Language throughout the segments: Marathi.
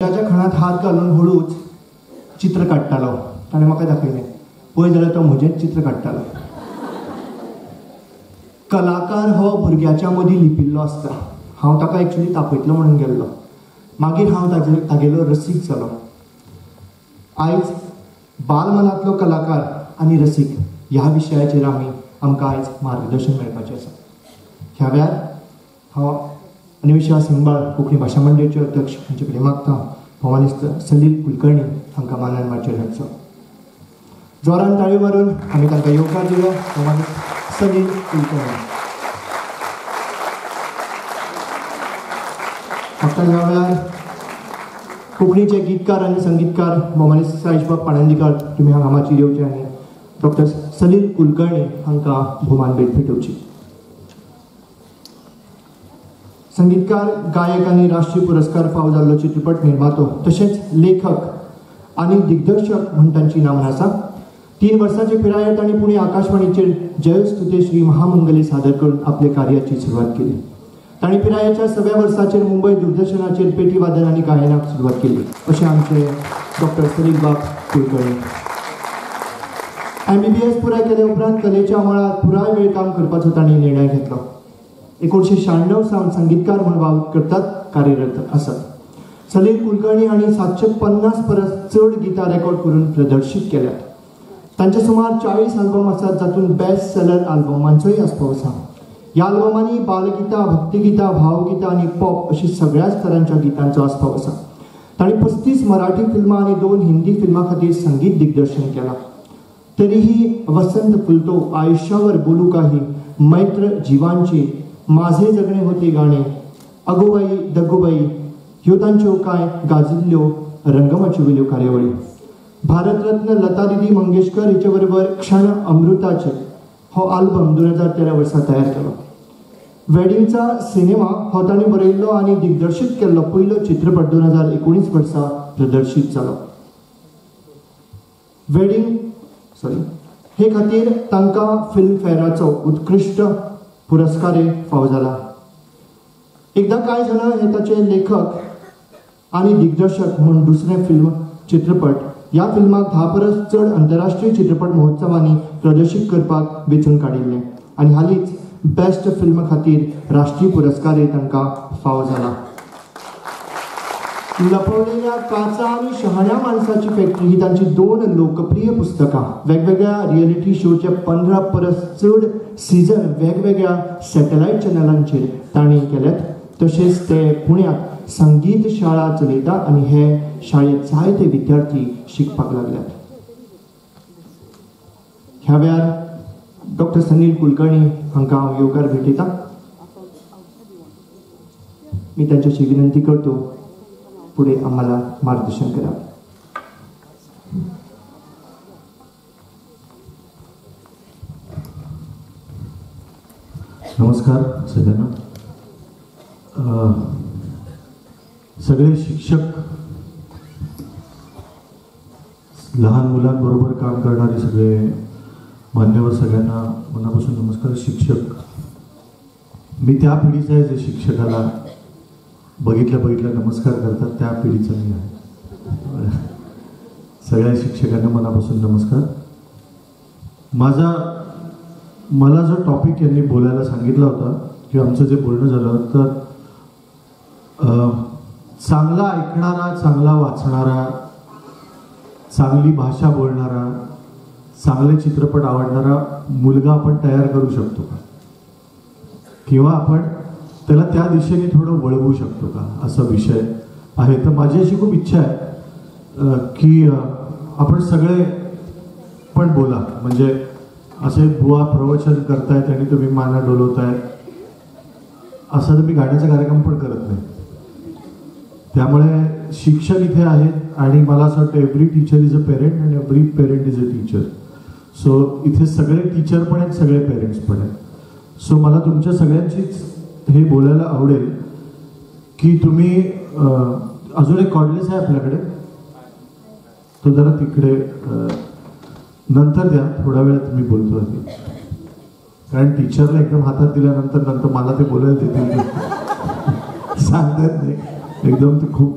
त्याच्या खणात हात घालून हळूच चित्र काडटालो. ताणें म्हाका दाखयलें, पळय जाल्यार तो म्हजेंच चित्र काडटालो. कलाकार हो भुरग्याच्या मदीं लिपिल्लो आसता. हांव ताका एक्चुली तापयतलो म्हणून गेल्लो. मागीर हांव तागेलो रसीक जालो. आयज बालमनांतलो कलाकार आनी रसीक ह्या विशयाचेर आमकां आयज मार्गदर्शन मेळपाचें आसा. ह्या वेळार हांव अन्वेषा सिंगबाळ कोंकणी भाशा मंडळाचे अध्यक्ष हांचे कडेन मागता भवानीस्त सलील कुलकर्णी हांकां मानान माचयेर हाडचो. जोरान ताळयो मारून आमी तांकां येवकार दिलो. भवानीस्त सलील कुलकर्णी. म्हाका ह्या वेळार कोंकणीचे गीतकार आनी संगीतकार भवानीस्त साईशबाब पाणंदीकर तुमी हांगा माचयेर येवचे आनी डॉक्टर सलील कुलकर्णी हांकां भोवमान भेट भेटोवची. संगीतकार, गायक आनी राष्ट्रीय पुरस्कार फावो जाल्लो चित्रपट निर्मातो तशेंच लेखक आनी दिग्दर्शक म्हूण तांची नामना आसा. 3 वर्सांचे पिरायेंत तांणी पुणे आकाशवाणीचेर जयस्तुते श्री महामंगले सादर करून आपले कार्याची सुरवात केली. तांणी पिरायेच्या 6व्या वर्साचेर मुंबय दूरदर्शनाचेर पेटी वादन आनी गायनाक सुरवात केली. अशें आमचे डॉक्टर सलील बाब कुलकर्णी. MBBS पुराय केले उपरांत कलेच्या मळार पुराय वेळ काम करपाचो तांणी निर्णय घेतलो. 1996 सावन संगीतकार म्हणून वावर करतात कार्यरत आसात. सलील कुलकर्णी हांणी 750 परस चड गितां रेकॉर्ड करून प्रदर्शीत केल्यात. तांचे सुमार 40 आल्बम आसात, जातूंत बेस्ट सेलर आल्बमांचोय आस्पाव आसा. ह्या आल्बमांनी बालगितां, भक्तिगितां, भावगितां आनी पॉप अशी सगळ्या स्तरांच्या गितांचो आस्पाव आसा. तांणी 35 मराठी फिल्मां आनी 2 हिंदी फिल्मां खातीर संगीत दिग्दर्शन केलां. तरीही वसंत फुलतो, आयुष्यावर बोलू काही, मैत्र जीवांची, माझे जगणे होते गाणे, अगोबाई दगोबाई ह्यो तांच्यो कांय गाजिल्ल्यो रंगमंचवेल्यो कार्यावळी. भारतरत्न लता दिदी मंगेशकर हिचे बरोबर क्षण अमृताचे हो आल्बम 2013 वर्सा तयार केलो. वेडिंगचा सिनेमा हो तांणी बरयल्लो आनी दिग्दर्शीत केल्लो पयलो चित्रपट 2019 वर्सा प्रदर्शीत जालो. हे खातीर तांकां फिल्मफेअराचो उत्कृश्ट पुरस्कारूय फावो जाला. एकदा काय झालं हे ताचे लेखक आनी दिग्दर्शक म्हणून दुसरें फिल्म चित्रपट ह्या फिल्माक 10 परस चड आंतरराष्ट्रीय चित्रपट महोत्सवांनी प्रदर्शीत करपाक वेंचून काडिल्लें आनी हालींच बेस्ट फिल्म खातीर राष्ट्रीय पुरस्कारूय तांकां फावो जाला. लपवलेल्या काचा आणि शहाण्या माणसाची फॅक्टरी ही तांची 2 लोकप्रिय पुस्तकां, वेगवेगळ्या रियलिटी शोचे 15 परस चड सीझन वेगवेगळ्या सॅटेलायट चॅनलांचेर तांणी केल्यात. तशेंच ते पुण्यात संगीत शाळा चलयता आनी हे शाळेत जायते विद्यार्थी शिकपाक लागल्यात. ह्या वेळार डॉक्टर सलील कुलकर्णी हांकां हांव येवकार भेटयतां. मी त्यांच्याशी विनंती करतो पुढे आम्हाला मार्गदर्शन करा. नमस्कार सगळ्यांना. सगळे शिक्षक, लहान मुलांबरोबर काम करणारे सगळे मान्यवर सगळ्यांना मनापासून नमस्कार. शिक्षक, मी त्या पिढीचा आहे जे शिक्षकाला बघितल्या नमस्कार करतात, त्या पिढीचा मी आहे. सगळ्या शिक्षकांना मनापासून नमस्कार. मला जो टॉपिक यांनी बोलायला सांगितला होता किंवा आमचं जे बोलणं झालं तर चांगला ऐकणारा, चांगला वाचणारा, चांगली भाषा बोलणारा, चांगले चित्रपट आवडणारा मुलगा आपण तयार करू शकतो का, किंवा आपण त्याला त्या दिशेने थोडं वळवू शकतो का, असा विषय आहे. तर माझी अशी खूप इच्छा आहे की आपण सगळे पण बोला. म्हणजे असे बुवा प्रवचन करतायत आणि तुम्ही माना डोलवताय असं तर मी गाण्याचा कार्यक्रम पण करत नाही. त्यामुळे शिक्षक इथे आहेत आणि मला असं वाटतं every teacher is a parent and every parent is a teacher. So इथे सगळे टीचर पण आहेत, सगळे पेरेंट्स पण आहेत. सो मला तुमच्या सगळ्यांचीच हे बोलायला आवडेल की तुम्ही अजून एक कॉर्डलेस आहे आपल्याकडे, तो जरा तिकडे नंतर द्या, थोडा वेळात मी बोलतो आधी, कारण टीचरला एकदम हातात दिल्यानंतर मला ते बोलायला देतील सांगतात नाही एकदम. ते खूप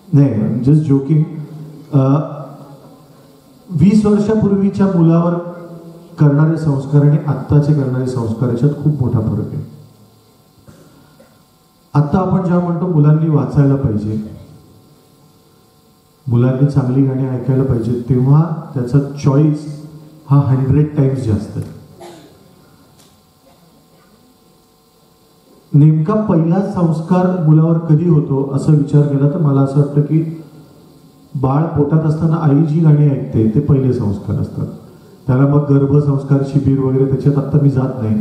नाही, जस्ट जोकिंग. 20 वर्षापूर्वीच्या मुलावर करणारे संस्कार आणि आत्ताचे करणारे संस्कार याच्यात खूप मोठा फरक आहे. आता आपण जेव्हा म्हणतो मुलांनी वाचायला पाहिजे, मुलांनी चांगली गाणी ऐकायला पाहिजे, तेव्हा त्याचा चॉईस हा 100 टाइम्स जास्त आहे. नेमका पहिला संस्कार मुलावर कधी होतो असं विचार केला तर मला असं वाटतं की बाळ पोटात असताना आई जी गाणी ऐकते ते पहिले संस्कार असतात. त्याला मग गर्भसंस्कार शिबिर वगैरे त्याच्यात आत्ता मी जात नाही,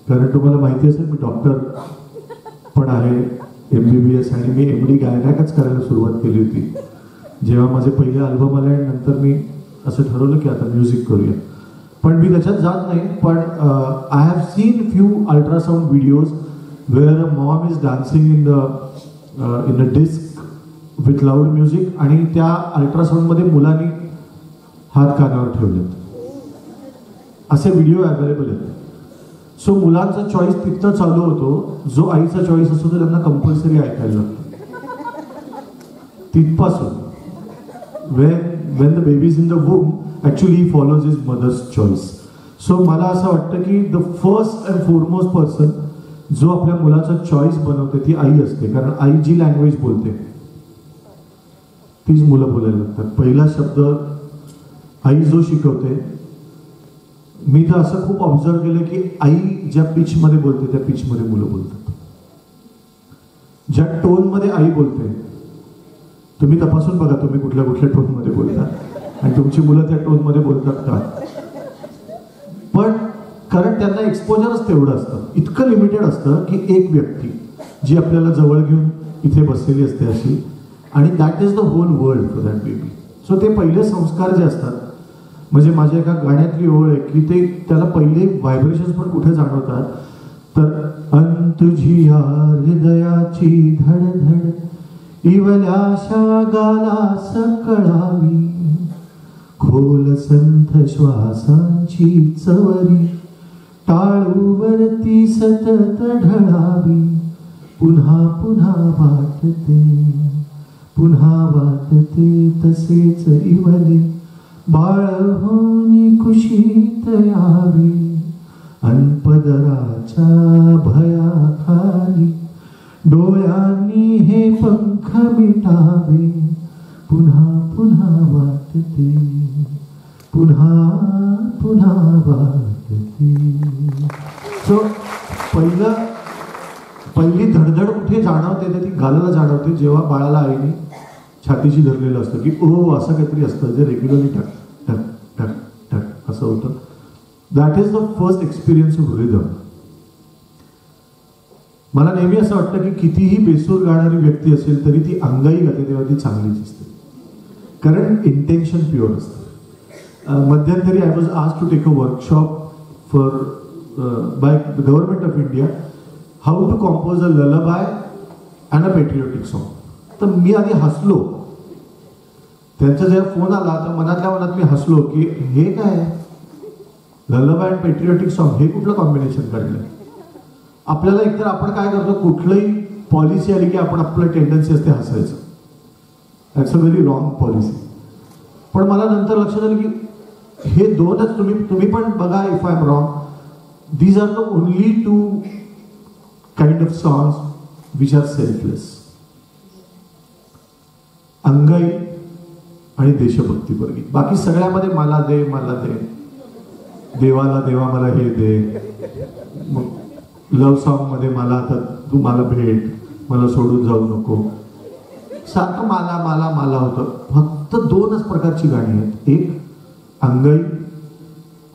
कारण तुम्हाला माहिती असेल मी डॉक्टर पण आहे, MBBS, आणि मी MD गायनाकच करायला सुरुवात केली होती जेव्हा माझे पहिले अल्बम आले. आणि नंतर मी असं ठरवलं की आता म्युझिक करूया, पण मी त्याच्यात जात नाही. पण I have seen few ultrasound videos where a mom is dancing in a disc with loud music, आणि त्या अल्ट्रासाउंडमध्ये मुलांनी हात कानावर ठेवलेत. असे व्हिडिओ अवेलेबल आहेत. सो मुलांचा चॉईस तिथनं चालू होतो, जो आईचा चॉईस असतो तो त्यांना कंपल्सरी ऐकायला लागतो तिथपासून. when the baby is in the womb, actually he follows his mother's choice. So मला असं वाटतं की the first and foremost person जो आपल्या मुलाचा चॉईस बनवते ती आई असते, कारण आई जी लँग्वेज बोलते तीच मुलं बोलायला लागतात. पहिला शब्द आई जो शिकवते, मी तर असं खूप ऑब्झर्व केलं की आई ज्या पिच मध्ये बोलते त्या पिच मध्ये मुलं बोलतात. ज्या टोन मध्ये आई बोलते, तुम्ही तपासून बघा तुम्ही कुठल्या कुठल्या टोन मध्ये बोलता आणि तुमची मुलं त्या टोन मध्ये बोलतात का. पण कारण त्यांना एक्सपोजरच तेवढं असतं, इतकं लिमिटेड असतं की एक व्यक्ती जी आपल्याला जवळ घेऊन इथे बसलेली असते अशी, आणि that is the whole world for that baby. So ते पहिले संस्कार जे असतात, म्हणजे माझ्या एका गाण्यातली ओळ आहे की ते त्याला पहिले व्हायब्रेशन्स पण कुठे जाणवतात, तर तुझी या हृदयाची धडधड इवल्याशा गालास कळावी, खोल संथ श्वासांची चवरी टाळूवरती सतत ढळावी, पुन्हा पुन्हा वाटते, पुन्हा वाटते तसेच इवले, बाळ होनी कुशीत यावे, अनपदराच्या भयाखाली डोळ्यांनी हे पंख मिटावे, पुन्हा पुन्हा वाटते, पुन्हा पुन्हा वाटते. सो पहिली धडधड कुठे जाणवते तर ती गालाला जाणवते जेव्हा बाळाला आईने छातीशी धरलेलं असतं की ओ असं काहीतरी असतं जे रेग्युलरली टक टक टक टक असं होतं. That is the first experience of rhythm. मला नेहमी असं वाटतं की कितीही बेसूर गाणारी व्यक्ती असेल तरी ती अंगाई गाते तेव्हा ती चांगलीच असते, कारण इंटेन्शन प्युअर असतं. मध्यंतरी I was asked to take a workshop for by the government of India how to compose a lullaby and a patriotic song. तर मी आधी हसलो, त्यांचा जेव्हा फोन आला तर मनातल्या मनात मी हसलो की हे काय ललबाय अँड पेट्रियोटिक सॉन्ग, हे कुठलं कॉम्बिनेशन काढलं. आपल्याला एकतर आपण काय करतो, कुठलंही पॉलिसी आली की आपण आपलं टेंडन्सी असते हसायचं. That's a very wrong policy. पण मला नंतर लक्षात आलं की हे दोनच, तुम्ही पण बघा, if I am wrong, these are the only 2 kind of songs which are selfless. अंगाई आणि देशभक्तीपर गीत. बाकी सगळ्यामध्ये मला दे, मला दे, देवाला देवा मला हे दे. मग लव्ह सॉन्ग मध्ये मला आता तू मला भेट, मला सोडून जाऊ नको, सारखं मला मला मला होतं. फक्त 2च प्रकारची गाणी आहेत, एक अंगाई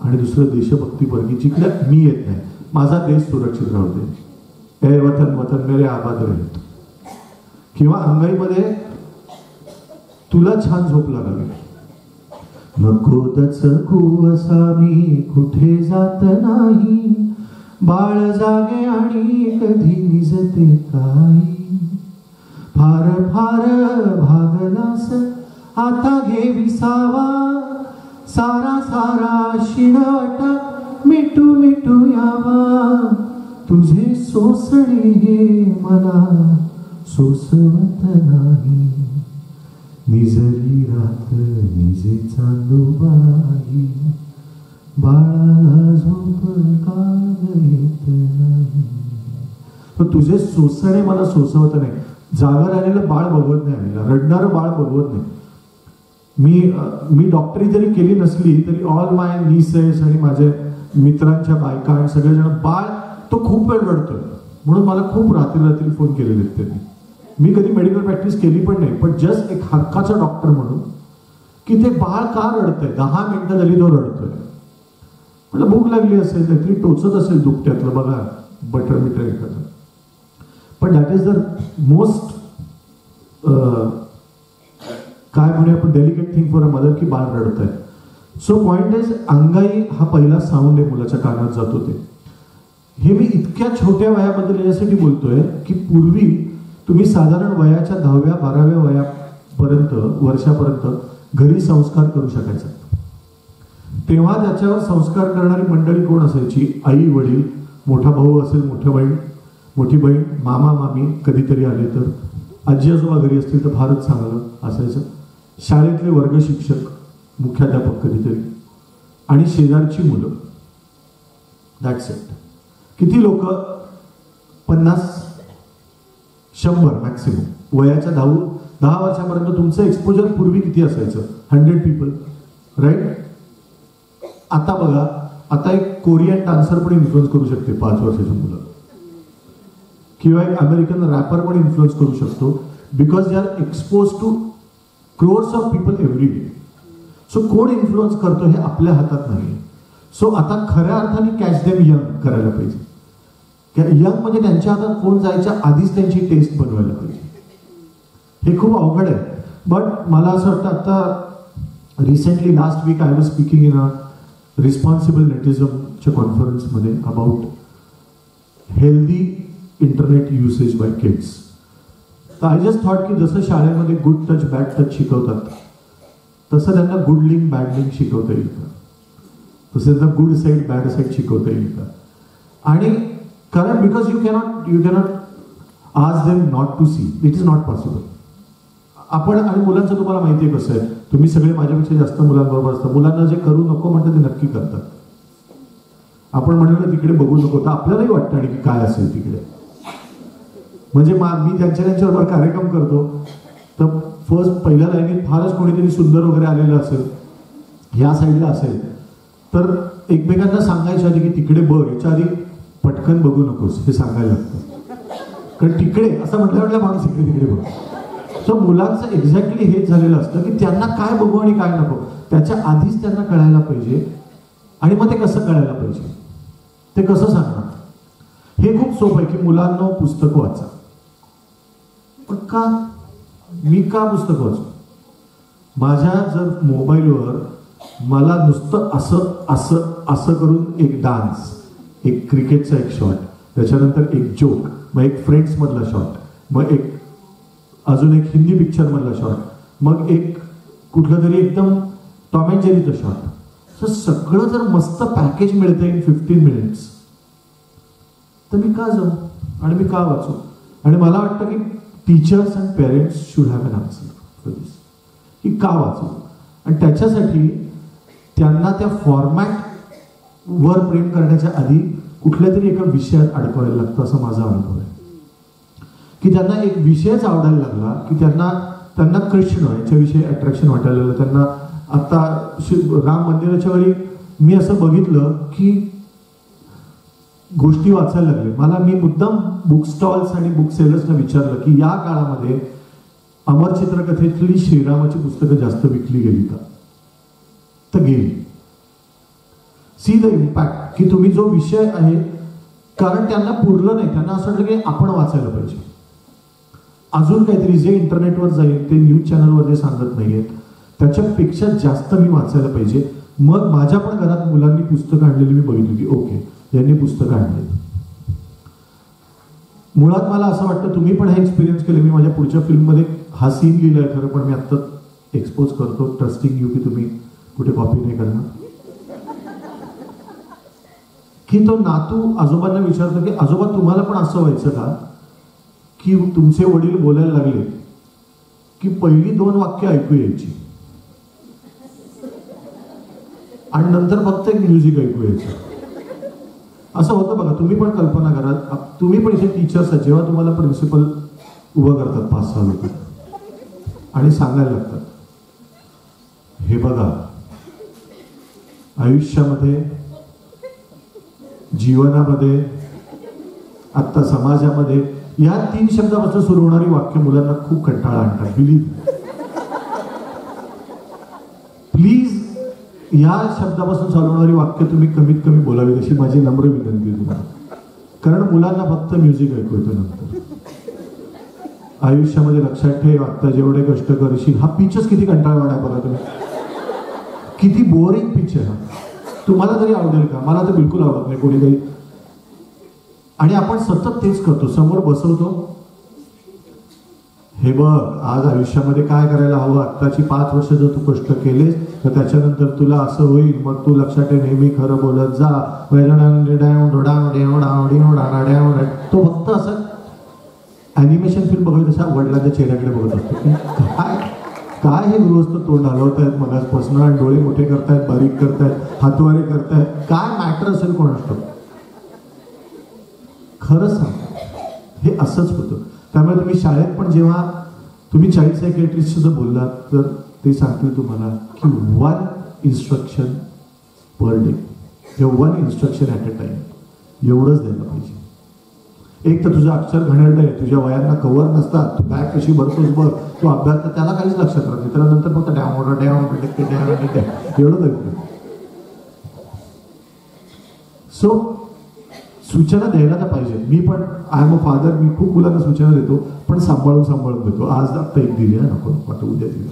आणि दुसरं देशभक्तीपर गीत, जिकडे मी येत नाही. माझा देश सुरक्षित राहू दे, ए वतन वतन मेरे आबाद रहे. किंवा अंगाईमध्ये तुला छान झोप लागावी, नको दचकू असा मी कुठे जात नाही, बाळ जागे आणि कधी निजते काही, फार फार भागलास आता घे विसावा, सारा सारा शिणवट मिटू मिटू यावा, तुझे सोसणे हे मला सोसवत नाही. निजली रात निजे चांदोबाई, बाळाला झोप का येत नाही. पण तुझे सोसणे मला सोसवत नाही. जागा राहिलेलं बाळ बघवत नाही आम्हाला, रडणारं बाळ बघवत नाही. मी डॉक्टरी जरी केली नसली तरी ऑल माय नीसेस आणि माझ्या मित्रांच्या बायका आणि सगळेजण, बाळ तो खूप वेळ रडतोय म्हणून मला खूप रात्री फोन केलेले त्यांनी. मी कधी मेडिकल प्रॅक्टिस केली पण नाही, पण जस्ट एक हक्काचा डॉक्टर म्हणून की ते बाळ का रडतंय, 10 मिनिटं झाली तो रडतोय. मला भूक लागली असेल, काहीतरी टोचत असेल दुपट्यातलं, बघा बटर मिटर एखादं. पण दॅट इज द मोस्ट काय म्हणूया आपण delicate thing for a mother की बाळ रडत आहे. सो पॉइंट इज, अंगाई हा पहिला साऊंड आहे मुलाच्या कानात जातो ते. हे मी इतक्या छोट्या वयाबद्दल यासाठी बोलतोय की पूर्वी तुम्ही साधारण वयाच्या 10व्या 12व्या वर्षापर्यंत घरी संस्कार करू शकायचा. तेव्हा त्याच्यावर संस्कार करणारी मंडळी कोण असायची? आई वडील, मोठा भाऊ असेल, मोठी बहीण, मामा मामी कधीतरी आले तर, आजी आजोबा घरी असतील तर फारच चांगलं असायचं. शाळेतले वर्ग शिक्षक, मुख्याध्यापक कधीतरी, आणि शेजारची मुलं. That's it. किती लोक? 50-100 मॅक्सिमम. वयाच्या 10 वर्षापर्यंत तुमचं एक्सपोजर पूर्वी किती असायचं? 100 पीपल, राईट? आता बघा, आता एक कोरियन डान्सर पण इन्फ्लुएन्स करू शकते 5 वर्षाची मुलं, किंवा एक अमेरिकन रॅपर पण इन्फ्लुएन्स करू शकतो, because they are expose to crores of people every day. So कोण इन्फ्लुएन्स करतो हे आपल्या हातात नाही. सो आता खऱ्या अर्थाने कॅच देम यंग करायला पाहिजे. यंग म्हणजे त्यांच्या हातात फोन जायच्या आधीच त्यांची टेस्ट बनवायला पाहिजे. हे खूप अवघड आहे. बट मला असं वाटतं, आता recently last week I was speaking in a responsible नेटिझमच्या कॉन्फरन्समध्ये about healthy internet usage by kids. तर आय जस्ट थॉट की जसं शाळेमध्ये गुड टच बॅड टच शिकवतात, तसं त्यांना गुड लिंक बॅड लिंक शिकवता येईल का? तसं त्यांना गुड साईड बॅड साईड शिकवता येईल का? आणि कारण because you cannot ask them not to see. It is not possible. आपण आणि मुलांचं तुम्हाला माहिती आहे कसं आहे, तुम्ही सगळे माझ्यापेक्षा जास्त मुलांबरोबर असतात. मुलांना जे करू नको म्हणतात ते नक्की करतात. आपण म्हणलं तिकडे बघू नको, तर आपल्यालाही वाटतं आणि की काय असेल तिकडे. म्हणजे मी त्यांच्याबरोबर कार्यक्रम करतो तर पहिल्या लाईनीत फारच कोणीतरी सुंदर वगैरे आलेलं असेल, ह्या साईडला असेल, तर एकमेकांना सांगायच्या आधी की तिकडे बघ, याच्या आधी पटकन बघू नकोस हे सांगायला लागतं. कारण तिकडे असं म्हटल्या माणूस इकडे तिकडे बघ. सो मुलांचं एक्झॅक्टली हेच झालेलं असतं की त्यांना काय बघू आणि काय नको त्याच्या आधीच त्यांना कळायला पाहिजे. आणि मग ते कसं कळायला पाहिजे, ते कसं सांगणार? हे खूप सोपं आहे की मुलांना पुस्तकं वाचा. पण का? मी का पुस्तकं वाचू? माझ्या जर मोबाईलवर मला नुसतं असं असं असं करून एक डान्स, एक क्रिकेटचा एक शॉट, त्याच्यानंतर एक जोक, मग एक फ्रेंड्स मधला शॉट, मग एक अजून एक हिंदी पिक्चर मधला शॉट, मग एक कुठलं तरी एकदम टॉम अँड जेरीचं शॉट, तर सगळं जर मस्त पॅकेज मिळतं इन 15 मिनिट्स, तर मी का जाऊ आणि मी का वाचू? आणि मला वाटतं की teachers and parents should have an answer for this, की का वाचू? आणि त्याच्यासाठी त्यांना त्या फॉर्मॅट वर प्रेम करण्याच्या आधी कुठल्या तरी एका विषयात अडकवायला लागतं, असं माझा अनुभव आहे. की त्यांना एक विषयच आवडायला लागला की त्यांना कृष्ण याच्याविषयी अट्रॅक्शन वाटायला लागलं. त्यांना आता राम मंदिराच्या वेळी मी असं बघितलं की गोष्टी वाचायला लागले. मी मुद्दाम बुक स्टॉल्स आणि बुक सेलर्सना विचारलं की या काळामध्ये अमर चित्रकथेतली श्रीरामाची पुस्तकं जास्त विकली गेली का? तर गेली. सी द इम्पॅक्ट की तुम्ही जो विषय आहे, कारण त्यांना पुरलं नाही, त्यांना असं वाटलं की आपण वाचायला पाहिजे. अजून काहीतरी जे इंटरनेटवर जाईल, ते न्यूज चॅनलवर जे सांगत नाहीयेत त्याच्यापेक्षा जास्त मी वाचायला पाहिजे. मग माझ्या पण घरात मुलांनी पुस्तकं आणलेली मी बघितली की ओके, यांनी पुस्तकं आणली. मुळात मला असं वाटतं तुम्ही पण हे एक्सपिरियन्स केले. मी माझ्या पुढच्या फिल्ममध्ये हा सीन लिहिलाय खरं, पण मी आत्ता एक्सपोज करतो, ट्रस्टिंग यू की तुम्ही कुठे कॉपी नाही करणार. की तो नातू आजोबांना विचारतो की आजोबा तुम्हाला पण असं व्हायचं का की तुमचे वडील बोलायला लागले की पहिली 2 वाक्य ऐकू यायची आणि नंतर फक्त एक म्युझिक ऐकू यायचं. असं होतं बघा. तुम्ही पण कल्पना करा, तुम्ही पण इथे टीचर्स आहात, जेव्हा तुम्हाला प्रिन्सिपल उभं करतात 5-6 लोक आणि सांगायला लागतात, हे बघा आयुष्यामध्ये, जीवनामध्ये, आत्ता समाजामध्ये या 3 शब्दापासून सुरू होणारी वाक्य मुलांना खूप कंटाळा आणतात. प्लीज या शब्दापासून चालू होणारी वाक्य तुम्ही कमीत कमी बोलावी अशी माझी नम्र विनंती आहे तुम्हाला. कारण मुलांना फक्त म्युझिक ऐकू येतं. नंतर आयुष्यामध्ये लक्षात ठेव, आत्ता जेवढे कष्ट करशील, हा पिचच किती कंटाळवाणा आहे बघा तुम्ही. किती बोरिंग पिच आहे हा. तुम्हाला तरी आवडेल का? मला तर बिलकुल आवडत नाही कोणी काही. आणि आपण सतत तेच करतो. समोर बसवतो, हे बघ आज आयुष्यामध्ये काय करायला हवं, आत्ताची 5 वर्ष जर तू कष्ट केलेस तर त्याच्यानंतर तुला असं होईल, मग तू लक्षात ठेव नेहमी खरं बोलत जा. तो फक्त असं ॲनिमेशन फिल्म बघत तशा वडिलांच्या चेहऱ्याकडे बघत असतो. काय हे गृहस्थ तोंड हलवतायत मगासपासून, डोळे मोठे करतायत, बारीक करतायत, हातवारे करतायत, काय मॅटर असेल कोण असतो. खरंच सांग हे असंच होतं. त्यामुळे तुम्ही शाळेत पण जेव्हा तुम्ही चाइल्ड सायकॅट्रिस्ट सुद्धा बोललात तर ते सांगतील तुम्हाला की 1 इन्स्ट्रक्शन पर डे किंवा 1 इन्स्ट्रक्शन ॲट अ टाइम एवढंच द्यायला पाहिजे. एक तर तुझं अक्षर घणेरडं आहे, तुझ्या वयांना कव्हर नसतात, तू बॅग कशी भरतोस बघ, तू अभ्यास तर त्याला काहीच लक्षात राहत नाही. त्यानंतर फक्त एवढं. सो सूचना द्यायला तर पाहिजे. मी पण आय एम अ फादर, मी खूप मुलांना सूचना देतो, पण सांभाळून देतो. आज आत्ता एक दिली आहे, नको वाटतं उद्या दिली.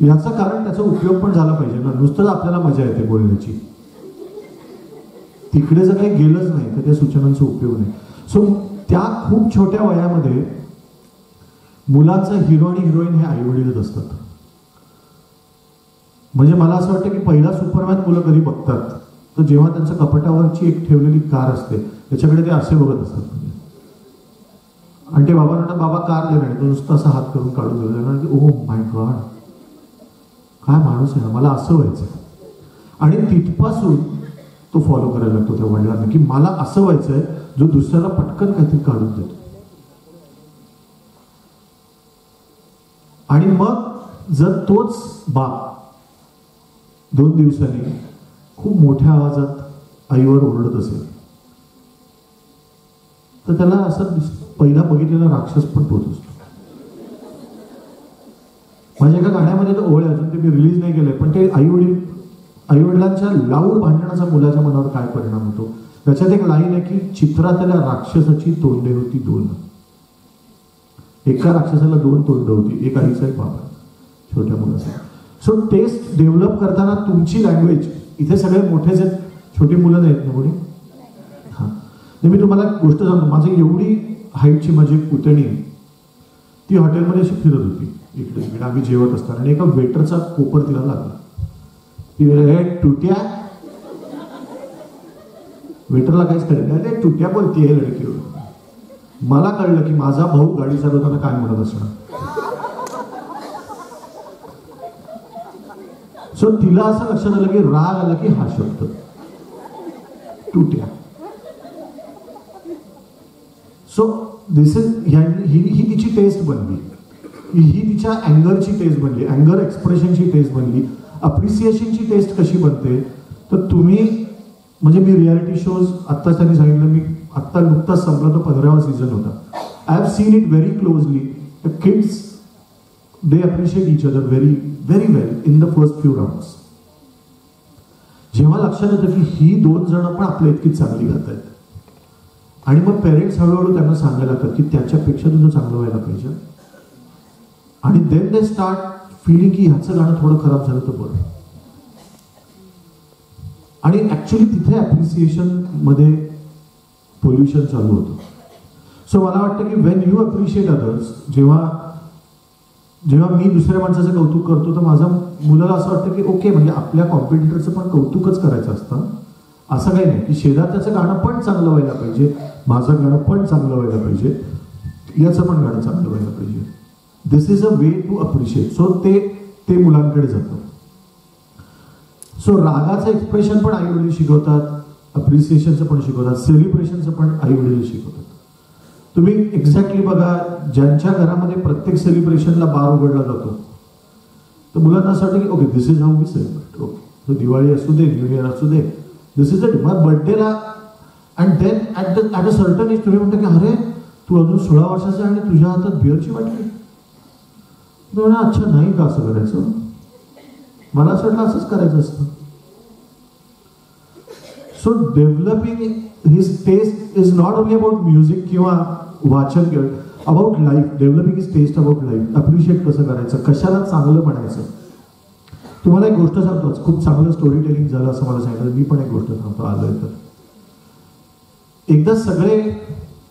याचं कारण त्याचा उपयोग पण झाला पाहिजे ना. नुसतंच आपल्याला मजा येते बोलण्याची, तिकडे जर काही गेलंच नाही तर त्या सूचनांचा उपयोग नाही. सो त्या खूप छोट्या वयामध्ये मुलांचा हिरो आणि हिरोईन हे आईवडीलच असतात. म्हणजे मला असं वाटतं की पहिला सुपरमॅन मुलं कधी बघतात तर जेव्हा त्यांच्या कपाटावरची एक ठेवलेली कार असते त्याच्याकडे ते असे बघत असतात. आणि ते बाबा म्हणतात, बाबा कार दे नाही, तो नुसतं असा हात करून काढून देतो की ओ माय गॉड काय माणूस आहे ना, मला असं व्हायचं. आणि तिथपासून तो फॉलो करायला लागतो त्या वडिलांना की मला असं व्हायचंय जो दुसऱ्याला पटकन काहीतरी काढून देतो. आणि मग जर तोच बाप 2 दिवसांनी खूप मोठ्या आवाजात आईवर ओरडत असेल तर त्याला असं पहिला बघितलेला राक्षस पण तोच असतो. माझ्या एका गाण्यामध्ये तो ओळ आहे, अजून ते मी रिलीज नाही केलंय, पण ते आईवडिलांच्या लाऊड भांडणाचा मुलाच्या मनावर काय परिणाम होतो. त्याच्यात एक लाईन आहे की चित्रातल्या राक्षसाची तोंडे होती 2. एका राक्षसाला 2 तोंड होती, एक आईचा एक बाबा छोट्या मुलाचा. सो टेस्ट डेव्हलप करताना तुमची लँग्वेज, इथे सगळे मोठेच आहेत, छोटी मुलं नाहीत ना कोणी. हां, मी तुम्हाला एक गोष्ट सांगतो. माझी एवढी हाईटची माझी पुतणी, ती हॉटेलमध्ये अशी फिरत होती इकडे तिकडे आम्ही जेवत असताना, आणि एका वेटरचा कोपर तिला लागला. टुट्या, वेटरला काहीच कळलं नाही, ते टुट्या बोलतीये लडकी. मला कळलं की माझा भाऊ गाडी चालवताना काय म्हणत असणार. सो तिला असं लक्षात आलं की राग आला की हा शब्द टुट्या. सो दिस इज ही तिची टेस्ट बनली, ही तिच्या अँगरची टेस्ट बनली, अँगर एक्सप्रेशनची टेस्ट बनली. अप्रिसिएशनची टेस्ट कशी बनते तर तुम्ही, म्हणजे मी रियालिटी शोज आत्ताच त्यांनी सांगितलं, मी आत्ता नुकताच संपला तो 15वा सीझन होता. I have seen it very closely. The kids they appreciate each other very very well in the first few rounds. जेव्हा लक्षात येतं की ही 2 जण पण आपल्या इतकी चांगली गात आहेत, आणि मग पेरेंट्स हळूहळू त्यांना सांगायला लागतात की त्याच्यापेक्षा तुझं चांगलं व्हायला पाहिजे. आणि देन दे स्टार्ट फिलिंग की ह्याचं गाणं थोडं खराब झालं तर बरं. आणि ऍक्च्युली तिथे अप्रिसिएशन मध्ये पोल्युशन चालू होतं. सो मला वाटतं की वेन यू अप्रिशिएट अदर्स, जेव्हा मी दुसऱ्या माणसाचं कौतुक करतो तर माझ्या मुलाला असं वाटतं की ओके, म्हणजे आपल्या कॉम्पिटिटरचं पण कौतुकच करायचं असतं. असं काही नाही की शेजारच्याचं गाणं पण चांगलं व्हायला पाहिजे, माझं गाणं पण चांगलं व्हायला पाहिजे, याचं पण गाणं चांगलं व्हायला पाहिजे. This is a way to appreciate. So ते मुलांकडे जातं. सो रागाचं एक्सप्रेशन पण आई वडील शिकवतात, अप्रिसिएशनचं पण शिकवतात, सेलिब्रेशनचं पण आई वडील शिकवतात. तुम्ही एक्झॅक्टली बघा, ज्यांच्या घरामध्ये प्रत्येक सेलिब्रेशनला बार उघडला जातो तर मुलांना असं वाटतं की okay this is how we celebrate. Okay, तो दिवाळी असू दे, न्यू इयर असू दे, दिस इज अ बर्थडेला. And then at a certain age तुम्ही म्हणता की अरे तू अजून 16 वर्षाचा आणि तुझ्या हातात बिअरची वाटली. अच्छा नाही का असं करायचं, मला असं वाटलं असंच करायचं असतं. So developing his taste is not only about music किंवा वाचन, about life. Developing his taste about life. Appreciate कसं करायचं, कशाला चांगलं म्हणायचं. तुम्हाला एक गोष्ट सांगतो, खूप चांगलं स्टोरी टेलिंग झालं असं मला सांगितलं. मी पण एक गोष्ट सांगतो आलोय तर. एकदा सगळे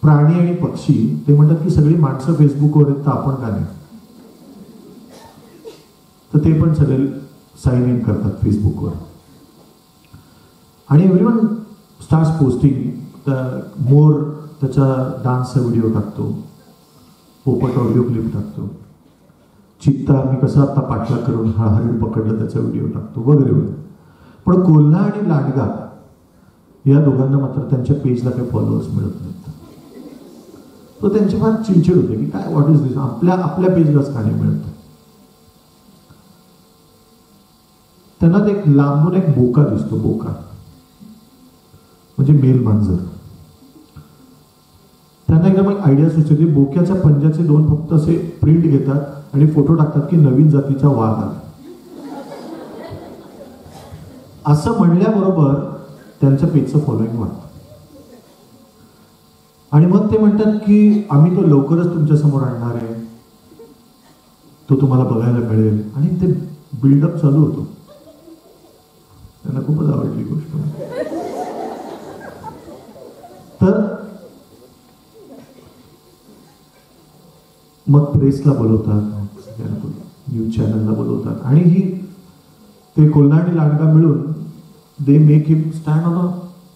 प्राणी आणि पक्षी ते म्हणतात की सगळी माणसं फेसबुकवर आहेत तर आपण का नाही. तर ते पण सगळे साइन इन करतात फेसबुकवर आणि एव्हरीवन स्टार्ट्स पोस्टिंग. मोर त्याचा डान्सचा व्हिडिओ टाकतो, पोपट ऑडिओ क्लिप टाकतो, चित्ता मी कसं आता पाठलाग करून हरिण पकडलं त्याचा व्हिडिओ टाकतो वगैरे वगैरे. पण कोल्हा आणि लांडगा या दोघांना मात्र त्यांच्या पेजला काही फॉलोअर्स मिळत नाहीत. तो त्यांची फार चिडचिड होते की काय व्हॉट इज दिस, आपल्या पेजलाच का नाही मिळत. त्यांना ते एक लांबून एक बोका दिसतो, बोका म्हणजे मेल मांजर. त्यांना एकदम एक आयडिया सुचते, बोक्याच्या पंजाचे 2 फक्त असे प्रिंट घेतात आणि फोटो टाकतात की नवीन जातीचा वाघ आला. असं म्हणल्याबरोबर त्यांच्या पेजचं फॉलोईंग वाढतं आणि मग ते म्हणतात की आम्ही तो लवकरच तुमच्या समोर आणणार आहे, तो तुम्हाला बघायला मिळेल. आणि ते बिल्डअप चालू होतो. त्यांना खूपच आवडली गोष्ट. तर मग प्रेसला बोलवतात, न्यूज चॅनलला बोलवतात आणि ते कोल्हा आणि लांडगा मिळून they make him stand on a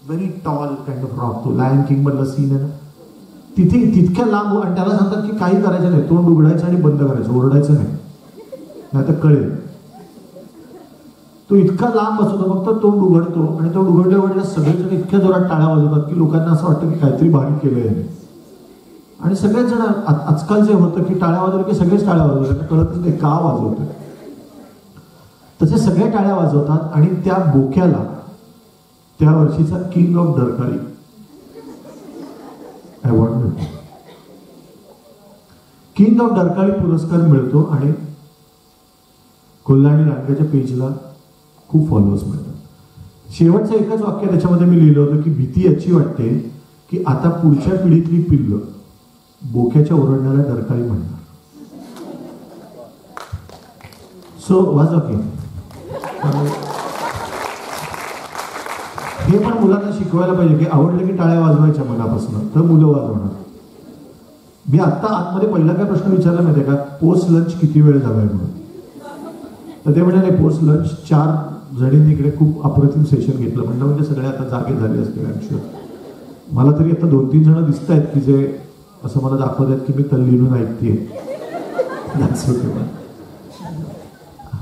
very tall kind of rock. तो लायन किंग मधला सीन आहे ना, तिथे तितक्या लांब. आणि त्याला सांगतात की काही करायचं नाही, तोंड उघडायचं आणि बंद करायचं, ओरडायचं नाही, नाही तर कळेल. तो इतका लांब असतो, फक्त तोंड उघडतो आणि तोंड उघडल्या सगळेजण इतक्या जोरात टाळ्या वाजवतात की लोकांना असं वाटतं की काहीतरी भारी केलंय. आणि सगळेच जण आजकाल जे होतं की टाळ्या वाजवलं की सगळेच टाळ्या वाजवतात, कळतच नाही का वाजवतोय. तसे सगळे टाळ्या वाजवतात आणि त्या बोक्याला त्या वर्षीचा किंग ऑफ डरकाळी अवॉर्ड मिळतो. किंग ऑफ डरकाळी पुरस्कार मिळतो आणि कोल्हा आणि लांडग्याच्या पेजला खूप फॉलोअर्स मिळतात. शेवटचं एकच वाक्य त्याच्यामध्ये मी लिहिलं होतं की भीती याची वाटते की आता पुढच्या पिढीतली पिल्लं बोक्याच्या ओरडण्याला डरकाळी म्हणणार. So was okay. हे पण मुलांना शिकवायला पाहिजे की आवडलं की टाळ्या वाजवायच्या मनापासून, तर मुलं वाजवणार. मी आत्ता आतमध्ये पहिला काय प्रश्न विचारला माहितीये का, पोस्ट लंच किती वेळ झालाय म्हणून. तर ते म्हणाले पोस्ट लंच 4 जणींनी इकडे खूप अप्रतिम सेशन घेतलं. म्हणलं म्हणजे सगळे आता जागे झाले असतील आय एम शुअर. मला तरी आता 2-3 जण दिसत आहेत की जे असं मला दाखवत आहेत की मी तल्लीनून ऐकतेय.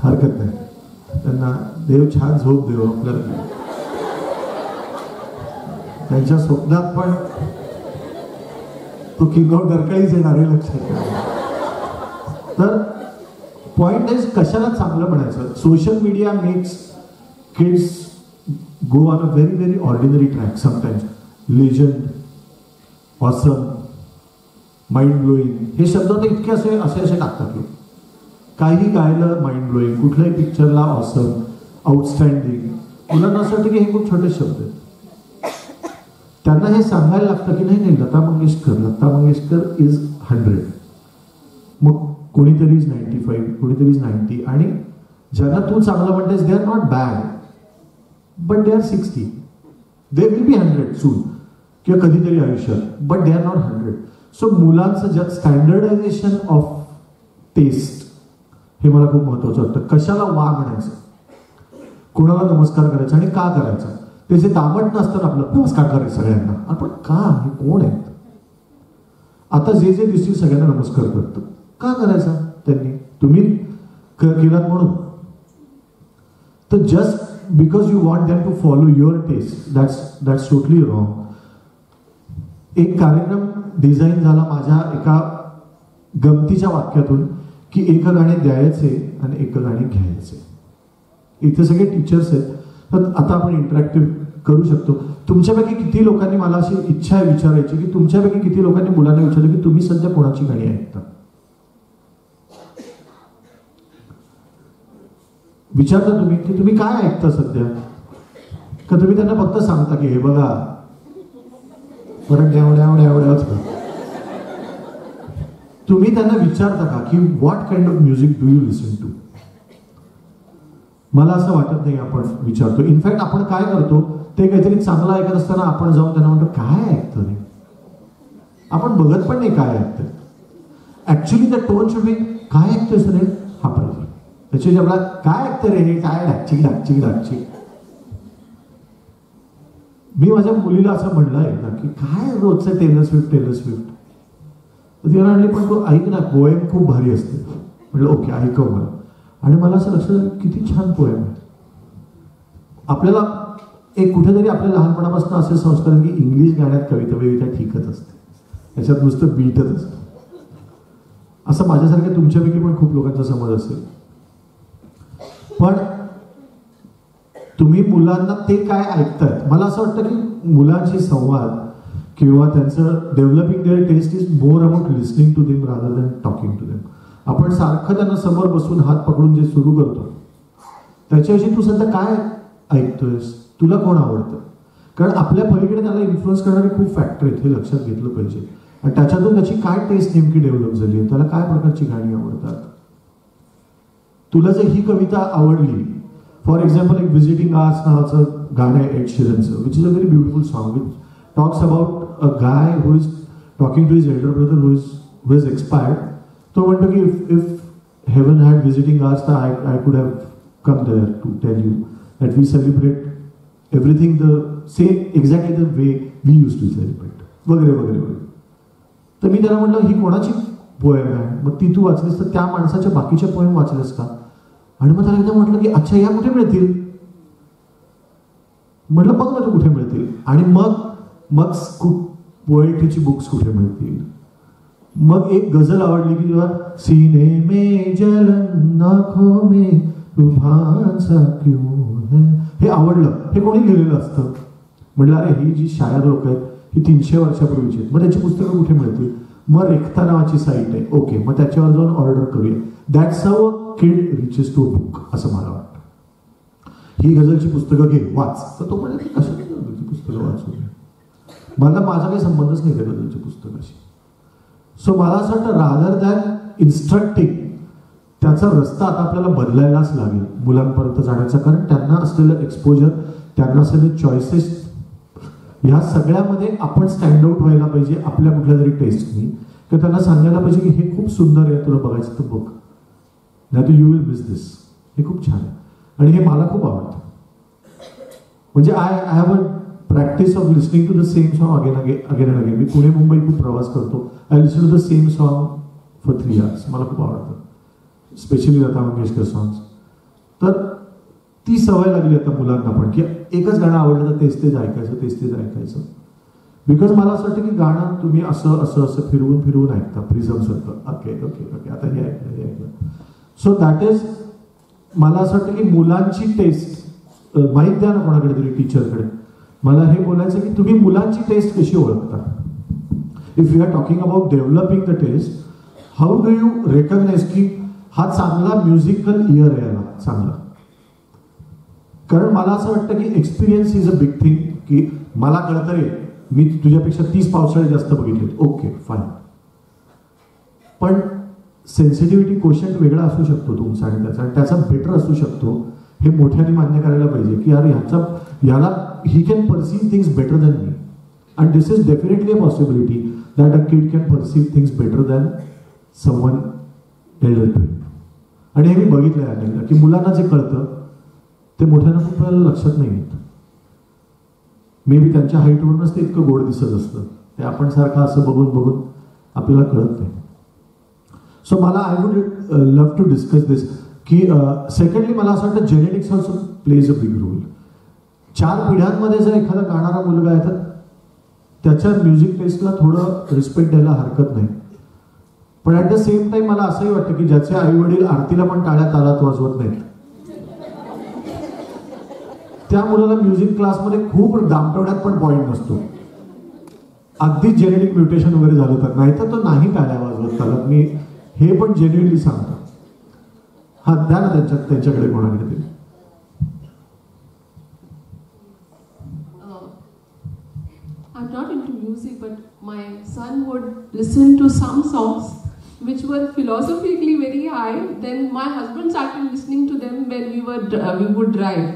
हरकत नाही, त्यांना देव छान झोप देव आपल्याला. त्यांच्या स्वप्नात पण तो किंग ऑफ डरकाळीच येणार आहे, लक्षात ठेवा. तर पॉइंट इज कशाला चांगलं म्हणायचं. Social media makes kids go on a very very ordinary track. Sometimes legend, awesome, mind blowing हे शब्द तर इतके असे टाकतात लोक. काही गायलं माइंड ब्लोईंग, कुठल्याही पिक्चरला ऑसम, आउटस्टँडिंग. मुलांना असं वाटतं की हे खूप छोटे शब्द आहेत. त्यांना हे सांगायला लागतं की नाही लता मंगेशकर इज 100. मग कोणीतरी इज 95, कोणीतरी इज 90. आणि ज्यांना तू चांगलं म्हणतेस they are not bad, but they are 60. They will be 100 सून किंवा कधीतरी आयुष्यात, but they are not 100. So मुलांचं स्टँडर्डायझेशन ऑफ टेस्ट हे मला खूप महत्वाचं वाटतं. कशाला वा म्हणायचं, कोणाला नमस्कार करायचा आणि का करायचा. ते जे दामट नसतं आपलं नमस्कार करायचं सगळ्यांना, आपण का, हे कोण आहेत. आता जे दिसतील सगळ्यांना नमस्कार करतो. का करायचा त्यांनी? तुम्ही केलात म्हणून. तर just because you want them to follow your taste, that's totally wrong. एक कार्यक्रम डिझाईन झाला माझ्या एका गमतीच्या वाक्यातून की एक गाणे द्यायचे आणि एक गाणे घ्यायचे. इथे सगळे टीचर्स आहेत, तर आता आपण इंटरॅक्टिव्ह करू शकतो. तुमच्यापैकी किती लोकांनी, मला अशी इच्छा आहे विचारायची की तुमच्यापैकी किती लोकांनी मुलांना विचारलं की तुम्ही सध्या कोणाची गाणी ऐकता? विचारता तुम्ही की तुम्ही काय ऐकता सध्या? का तुम्ही त्यांना फक्त सांगता की हे बघा परत एवढ्याच? तुम्ही त्यांना विचारता का की what kind of music do you listen to? मला असं वाटत नाही आपण विचारतो. इनफॅक्ट आपण काय करतो, ते काहीतरी चांगलं ऐकत असताना आपण जाऊन त्यांना म्हणतो काय ऐकतं रे? आपण बघत पण नाही काय ऐकतं. Actually the tone should be काय ऐकतोय रे हा पाहिजे. त्याची आपला काय ऐकतं रे हे, काय डागची. मी माझ्या मुलीला असं म्हणलंय ना की काय रोजचं टेलर स्विफ्ट. तर ती म्हणली पण तू ऐक ना, पोएम खूप भारी असते. म्हटलं ओके ऐकव मला. आणि मला असं लक्षात आलं किती छान पोएम आहे. आपल्याला एक कुठेतरी आपल्या लहानपणापासून असे संस्कार की इंग्लिश गाण्यात कविता ठीकच असते, त्याच्यात नुसतं बीटच असतं. असं माझ्यासारख्या तुमच्यापैकी पण खूप लोकांचा समज असेल. पण तुम्ही मुलांना ते काय ऐकतायत, मला असं वाटतं की मुलांशी संवाद किंवा त्यांचं developing their taste is more about listening to them rather than talking to them. आपण सारखं त्यांना समोर बसून हात पकडून जे सुरू करतो त्याच्याविषयी तू सध्या काय ऐकतोयस, तुला कोण आवडतं? कारण आपल्या पलीकडे त्याला इन्फ्लुअन्स करणारे खूप फॅक्टर आहेत, हे लक्षात घेतलं पाहिजे. आणि त्याच्यातून त्याची काय टेस्ट नेमकी डेव्हलप झाली आहे, त्याला काय प्रकारची गाणी आवडतात. तुला जर ही कविता आवडली, फॉर एक्झाम्पल एक व्हिजिटिंग आर्स नावाचं गाणं आहे एड शिरनचं, which is a very beautiful song which talks about a guy who is talking to his elder brother who is expired. तो म्हणतो की if heaven had visiting hours तर I could have come there to tell you that we celebrate everything the same exactly the way we use to celebrate वगैरे वगैरे वगैरे. तर मी त्याला म्हटलं ही कोणाची पोएम आहे? मग ती तू वाचलीस तर त्या माणसाच्या बाकीच्या पोएम वाचल्यास का? आणि मग त्याला एकदा म्हटलं की अच्छा या कुठे मिळतील? म्हटलं बघ ना तू कुठे मिळतील. आणि मग पोएट्रीची बुक्स कुठे मिळतील. मग एक गझल आवडली की जेव्हा सीने में जलन आँखों में तुफान सा क्यों है, हे आवडलं. हे कोणी लिहिलेलं असतं? म्हटलं अरे ही जी शायर लोक आहेत ही 300 वर्षापूर्वीची आहेत. मग त्याची पुस्तकं कुठे मिळतील? मग रेखता नावाची साईट आहे, ओके मग त्याच्यावर जाऊन ऑर्डर करूया. That's how a kid reaches to a book असं मला वाटतं. ही गझलची पुस्तकं घे वाच. तर तो म्हणजे कशाची गझलची पुस्तकं वाचू? माझा काही संबंधच नाही त्या गझलच्या पुस्तकाशी. सो मला असं वाटतं रादर दॅन इन्स्ट्रक्टिंग, त्याचा रस्ता आता आपल्याला बदलायलाच लागेल मुलांपर्यंत जाण्याचा. कारण त्यांना असलेलं एक्सपोजर, त्यांना असलेले चॉईसेस, ह्या सगळ्यामध्ये आपण स्टँड आउट व्हायला पाहिजे आपल्या कुठल्या तरी टेस्टनी. तर त्यांना सांगायला पाहिजे की हे खूप सुंदर आहे, तुला बघायचं तर बघ, नाही तर यू विल मिस दिस. हे खूप छान आहे आणि हे मला खूप आवडतं. म्हणजे I have a practice of listening to the same song again and again. मी पुणे मुंबई खूप प्रवास करतो. I listen to the same song for 3 hours. मला खूप आवडतं, स्पेशली लता मंगेशकर सॉंग्स. तर ती सवय लागली आता मुलांना पण की एकच गाणं आवडलं तर तेच ऐकायचं. बिकॉज मला असं वाटतं की गाणं तुम्ही असं फिरवून ऐकता प्रिझम सारखं. ओके आता हे ऐकलं. सो दॅट इज, मला असं वाटतं की मुलांची टेस्ट माहीत द्या ना कोणाकडे तरी, टीचरकडे. मला हे बोलायचं की तुम्ही मुलांची टेस्ट कशी ओळखता? If you are talking about developing the taste, how do you recognise की हा चांगला म्युझिकल इयर आहे याला चांगला? कारण मला असं वाटतं की experience is a big thing. की मला कळतं रे मी तुझ्यापेक्षा 30 पावसाळे जास्त बघितले, ओके फाईन. पण सेन्सिटिव्हिटी क्वोशंट वेगळा असू शकतो तुमचा आणि त्याचा बेटर असू शकतो. हे मोठ्याने मान्य करायला पाहिजे की यार याला he can perceive things better than me. And this is definitely a possibility that a kid can perceive things better than someone elder too. आणि हे मी बघितलंय अनेकदा की मुलांना जे कळतं ते मोठ्यांना खूप वेळेला लक्षात नाही येत. मे बी त्यांच्या हाईटवरूनच ते इतकं गोड दिसत असतं, ते आपण सारखं असं बघून आपल्याला कळत नाही. सो मला I would love to discuss this की सेकंडली मला असं वाटतं genetics also plays a big role. 4 पिढ्यांमध्ये जर एखादा गाणारा मुलगा आहे तर त्याच्या म्युझिक टेस्टला थोडं रिस्पेक्ट द्यायला हरकत नाही. पण ॲट द सेम टाइम मला असंही वाटतं की ज्याचे आई वडील आरतीला पण टाळ्या तालात वाजवत नाहीत त्या मुलाला म्युझिक क्लासमध्ये खूप दामटवण्यात पण पॉईंट नसतो. अगदीच जेनेटिक म्युटेशन वगैरे झालं तर, नाही तर तो नाही टाळ्या वाजवत तालात. मी हे पण जेन्युइनली सांगतो. हा द्या ना त्यांच्याकडे कोणाकडे तरी. I'm not into music, but my son would listen to some songs which were philosophically very high. Then my husband started listening to them when we would drive.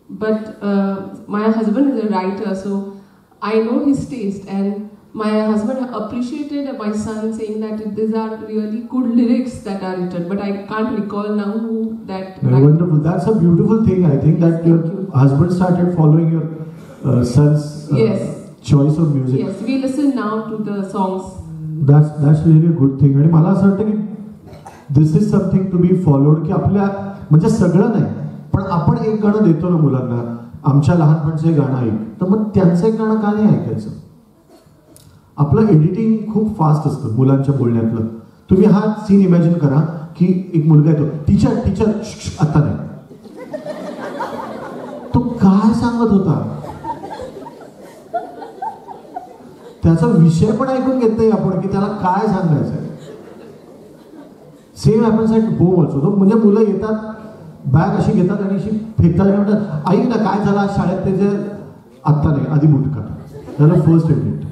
But my husband is a writer, so I know his taste, and my husband appreciated my son saying that these are really good lyrics that are written, but I can't recall now who that. Wonderful. That's a beautiful thing. I think that your husband started following your son's yes. choice of music. Yes, we listen now to the songs. That's really a good thing. आणि मला असं वाटतं की this is something to be followed, की आपल्या म्हणजे सगळं नाही पण आपण एक गाणं देतो ना मुलांना, आमच्या लहानपणचं एक गाणं ऐक, तर मग त्यांचं एक गाणं का नाही ऐकायचं. आपलं एडिटिंग खूप फास्ट असतं मुलांच्या बोलण्यातलं. तुम्ही हा सीन इमॅजिन करा की एक मुलगा येतो, टीचर आता नाही, तो काय सांगत होता त्याचा विषय पण ऐकून घेत नाही आपण की त्याला काय सांगायचं. Same happens at home also. म्हणजे मुलं येतात, बॅग अशी घेतात आणि अशी फेकतात आणि म्हणतात आई ना काय झालं आज शाळेत, त्याचे आत्ता नाही आधी बूट काढ, त्याला फर्स्ट एडिट.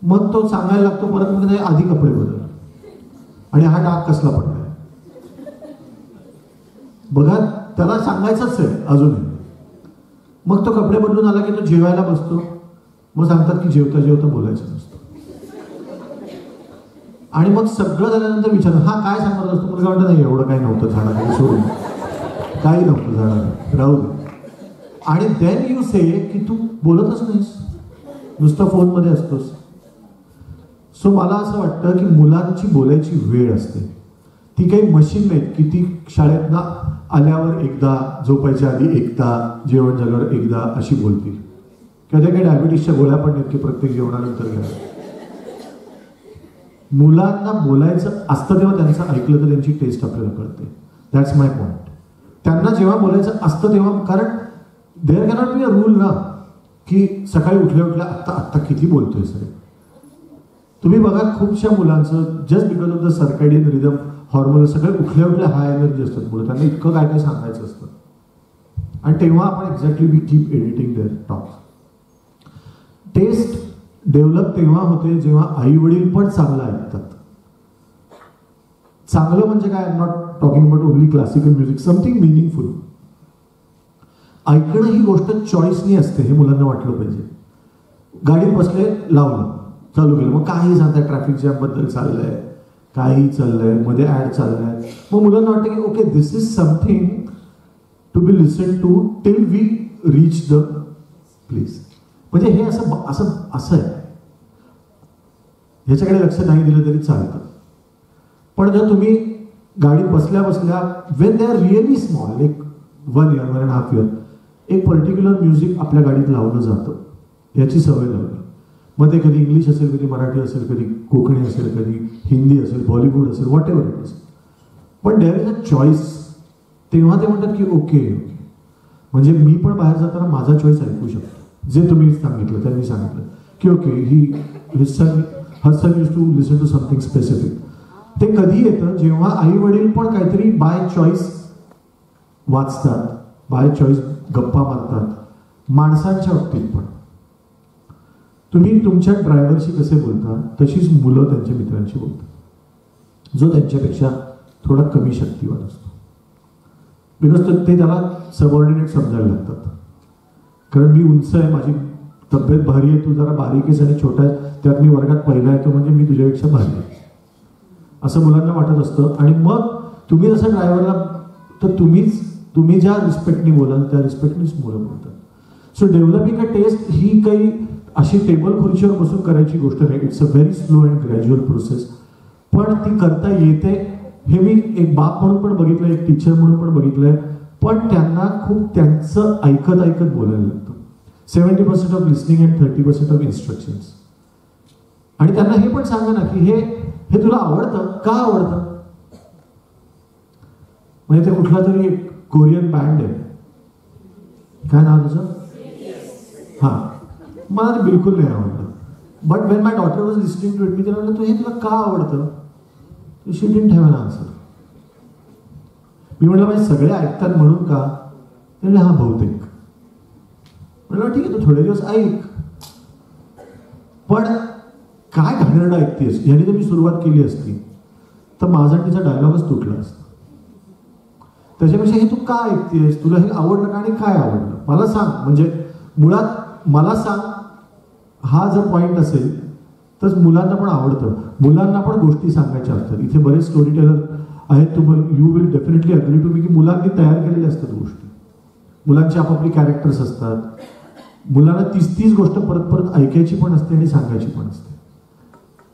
मग तो सांगायला लागतो परत म्हणजे आधी कपडे बदल आणि हा डाग कसला पडलाय. बघा त्याला सांगायचंच आहे अजूनही. मग तो कपडे बदलून आला की तो जेवायला बसतो. मग सांगतात की जेवता जेवता बोलायचं नसतं. आणि मग सगळं झाल्यानंतर विचारतो हा काय सांगत असतो. मुलगा म्हणतो नाही एवढं काही नव्हतं झाडाखाली, सोडून काही नव्हतं झाडाखाली, राहू दे. आणि देन यू से की तू बोलतच नाहीस, नुसतं फोनमध्ये असतोस. सो मला असं वाटतं की मुलांची बोलायची वेळ असते, ती काही मशीन नाही की ती शाळेतनं आल्यावर एकदा, झोपायच्या आधी एकदा, जेवण झाल्यावर एकदा अशी बोलतील. किंवा त्या काही डायबिटीसच्या गोळ्या पण नाहीत की प्रत्येक जेवणानंतर घ्या. मुलांना बोलायचं असतं तेव्हा त्यांचं ऐकलं तर त्यांची टेस्ट आपल्याला कळते. That's my point. त्यांना जेव्हा बोलायचं असतं तेव्हा, कारण there cannot be a rule ना की सकाळी उठल्या उठल्या आत्ता किती बोलतोय सर. तुम्ही बघा खूपशा मुलांचं just because of the circadian rhythm hormone सगळे उठल्या उठल्या हाय एनर्जी असतात मुलं, त्यांना इतकं काय काय सांगायचं असतं. आणि तेव्हा आपण exactly we keep editing their talks. Taste develop तेव्हा होते जेव्हा आई वडील पण चांगलं ऐकतात. चांगलं म्हणजे काय, I am not talking about only classical music, something meaningful. ऐकणं ही गोष्ट चॉईसनी असते हे मुलांना वाटलं पाहिजे. गाडीत बसले, लावलं, चालू केलं, मग काही सांगताय ट्रॅफिक जॅम बद्दल चाललंय, काही चाललंय, मध्ये ऍड चाललंय, मग मुलांना वाटतं की okay this is something to be listen to till we reach the place. म्हणजे हे असं असं असं आहे, ह्याच्याकडे लक्ष नाही दिलं तरी चालतं. पण जर तुम्ही गाडीत बसल्या बसल्या when they are really small, एक 1 year 1.5 year, एक पर्टिक्युलर म्युझिक आपल्या गाडीत लावलं जातं, याची सवय लावली. मग ते कधी इंग्लिश असेल, कधी मराठी असेल, कधी कोकणी असेल, कधी हिंदी असेल, बॉलिवूड असेल, व्हॉट एव्हर इट इज. पण देअर इज अ चॉईस. तेव्हा ते म्हणतात की ओके म्हणजे मी पण बाहेर जाताना माझा चॉईस ऐकू शकतो. जे तुम्ही सांगितलं, त्यांनी सांगितलं की okay her son use to listen to something specific. ते कधी येतं जेव्हा आई वडील पण काहीतरी बाय चॉईस वाचतात, बाय चॉईस गप्पा मारतात. माणसांच्या बाबतीत पण तुम्ही तुमच्या ड्रायव्हरशी कसे बोलता तशीच मुलं त्यांच्या मित्रांशी बोलतात, जो त्यांच्यापेक्षा थोडा कमी शक्तिवान असतो. बिकॉज ते त्याला सबऑर्डिनेट समजायला लागतात. कारण मी उंच आहे, माझी तब्येत भारी आहे, तू जरा बारीक आहेस आणि छोटा आहे, त्यात मी वर्गात पहिला येतो म्हणजे मी तुझ्यापेक्षा भारी आहे असं मुलांना वाटत असतं. आणि मग तुम्ही जसं ड्रायव्हरला, तर तुम्ही ज्या रिस्पेक्टनी बोलाल त्या रिस्पेक्टनीच मुलं बोलतात. सो डेव्हलपिंग अ टेस्ट ही काही अशी टेबल खुर्चीवर बसून करायची गोष्ट नाही. It's a very slow and gradual process. पण ती करता येते हे मी एक बाप म्हणून पण बघितलंय, एक टीचर म्हणून पण बघितलंय. पण त्यांना खूप त्यांचं ऐकत ऐकत बोलायला लागतं. 70% of listening and 30% of instructions. आणि त्यांना हे पण सांगा ना की हे तुला आवडतं का आवडतं. म्हणजे ते कुठला तरी एक कोरियन बँड आहे, काय नाव तुझं, हा, मला ते बिलकुल नाही आवडलं. But when my daughter was listening to it, मी त्याला म्हणलं, हे तुला का आवडतं. She didn't have an answer. मी म्हटलं माझे सगळे ऐकतात म्हणून का. ते म्हणले हा बहुतेक. म्हटलं ठीक आहे तू थोडे दिवस ऐक, पण काय घाणेरडं ऐकतेस. याने जर मी सुरुवात केली असती तर माझा तिचा डायलॉगच तुटला असता. त्याच्यापेक्षा हे तू का ऐकतेस, तुला हे आवडलं का आणि काय आवडलं मला सांग. म्हणजे मुळात मला सांग, हा जर पॉईंट असेल तर मुलांना पण आवडतं. मुलांना पण गोष्टी सांगायच्या असतात. इथे बरेच स्टोरी टेलर आहेत, तुम्हाला you will definitely agree to me की मुलांनी तयार केलेल्या असतात गोष्टी. मुलांची आपापली कॅरेक्टर्स असतात. मुलांना 30 गोष्ट परत परत ऐकायची पण असते आणि सांगायची पण असते.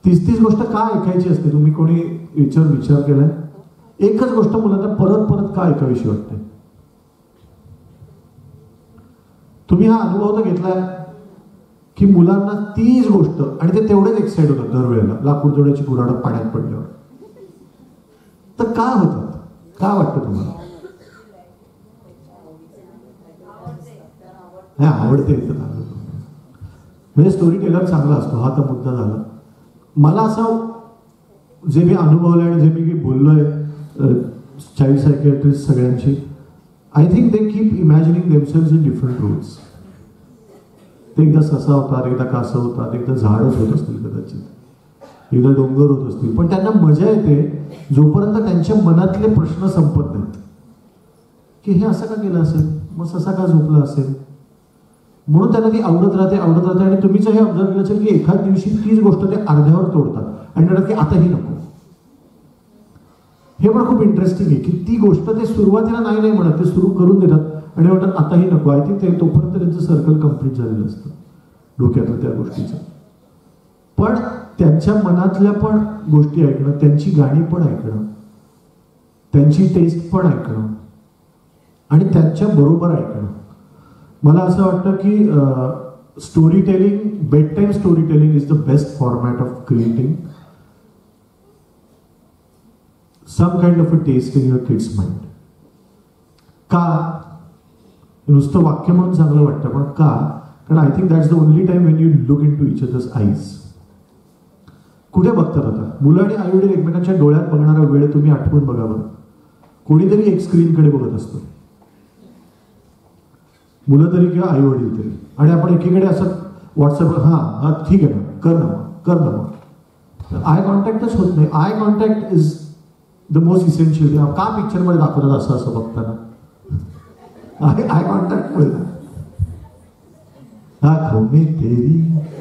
30 गोष्ट का ऐकायची असते, तुम्ही कोणी विचार केलाय. एकच गोष्ट मुलांना परत परत का ऐकावीशी वाटते. तुम्ही हा अनुभव तर घेतलाय की मुलांना 30 गोष्ट आणि ते तेवढेच एक्साइट होतात दरवेळेला लाकूड तोड्याची कुऱ्हाड पाण्यात पडल्यावर. तर का होतात, का वाटतं तुम्हाला. हे आवडते म्हणजे स्टोरी टेलर चांगला असतो, हा तर मुद्दा झाला. मला असं जे मी अनुभवलंय आणि जे मी बोललोय चाइल्ड सायकियाट्रिस्ट सगळ्यांची, I think they keep imagining themselves in different roles. ते एकदा ससा होतात, एकदा कासव होतात, एकदा झाडच होत असतील कदाचित, एकदा डोंगर होत असतील. पण त्यांना मजा येते जोपर्यंत त्यांच्या मनातले प्रश्न संपत नाहीत की हे असं का केलं असेल, मग ससा का झोपला असेल. म्हणून त्यांना ती आवडत राहते आणि तुम्हीच हे ऑब्झर्व केलं असेल की एखाद दिवशी तीच गोष्ट ते अर्ध्यावर तोडतात आणि म्हणतात की आताही नको. हे पण खूप इंटरेस्टिंग आहे की ती गोष्ट ते सुरुवातीला नाही म्हणत, ते सुरू करून देतात आणि म्हणतात आताही नको. आय थिंक ते तोपर्यंत त्यांचं सर्कल कम्प्लीट झालेलं असतं डोक्यातलं त्या गोष्टीचं. पण त्यांच्या मनातल्या पण गोष्टी ऐकणं, त्यांची गाणी पण ऐकणं, त्यांची टेस्ट पण ऐकणं आणि त्यांच्या बरोबर ऐकणं. मला असं वाटतं की story telling, bed time story telling is the best format of creating some kind of a taste in your kid's mind. का नुसतं वाक्य म्हणून चांगलं वाटतं, पण का, कारण I think that's the only time when you look into each other's eyes. कुठे बघतात आता मुलं आणि आई वडील एकमेकांच्या डोळ्यात बघणारा वेळ तुम्ही आठवून बघा बरं. कोणीतरी एक स्क्रीनकडे बघत असतं, मुलं तरी किंवा आई वडील तरी, आणि आपण एकीकडे असं व्हॉट्सअपवर हा ठीक आहे ना, कर ना मग. आय कॉन्टॅक्टच होत नाही. Eye contact is the most essential. का पिक्चरमध्ये दाखवतात असं बघताना आय कॉन्टॅक्ट मिळतं.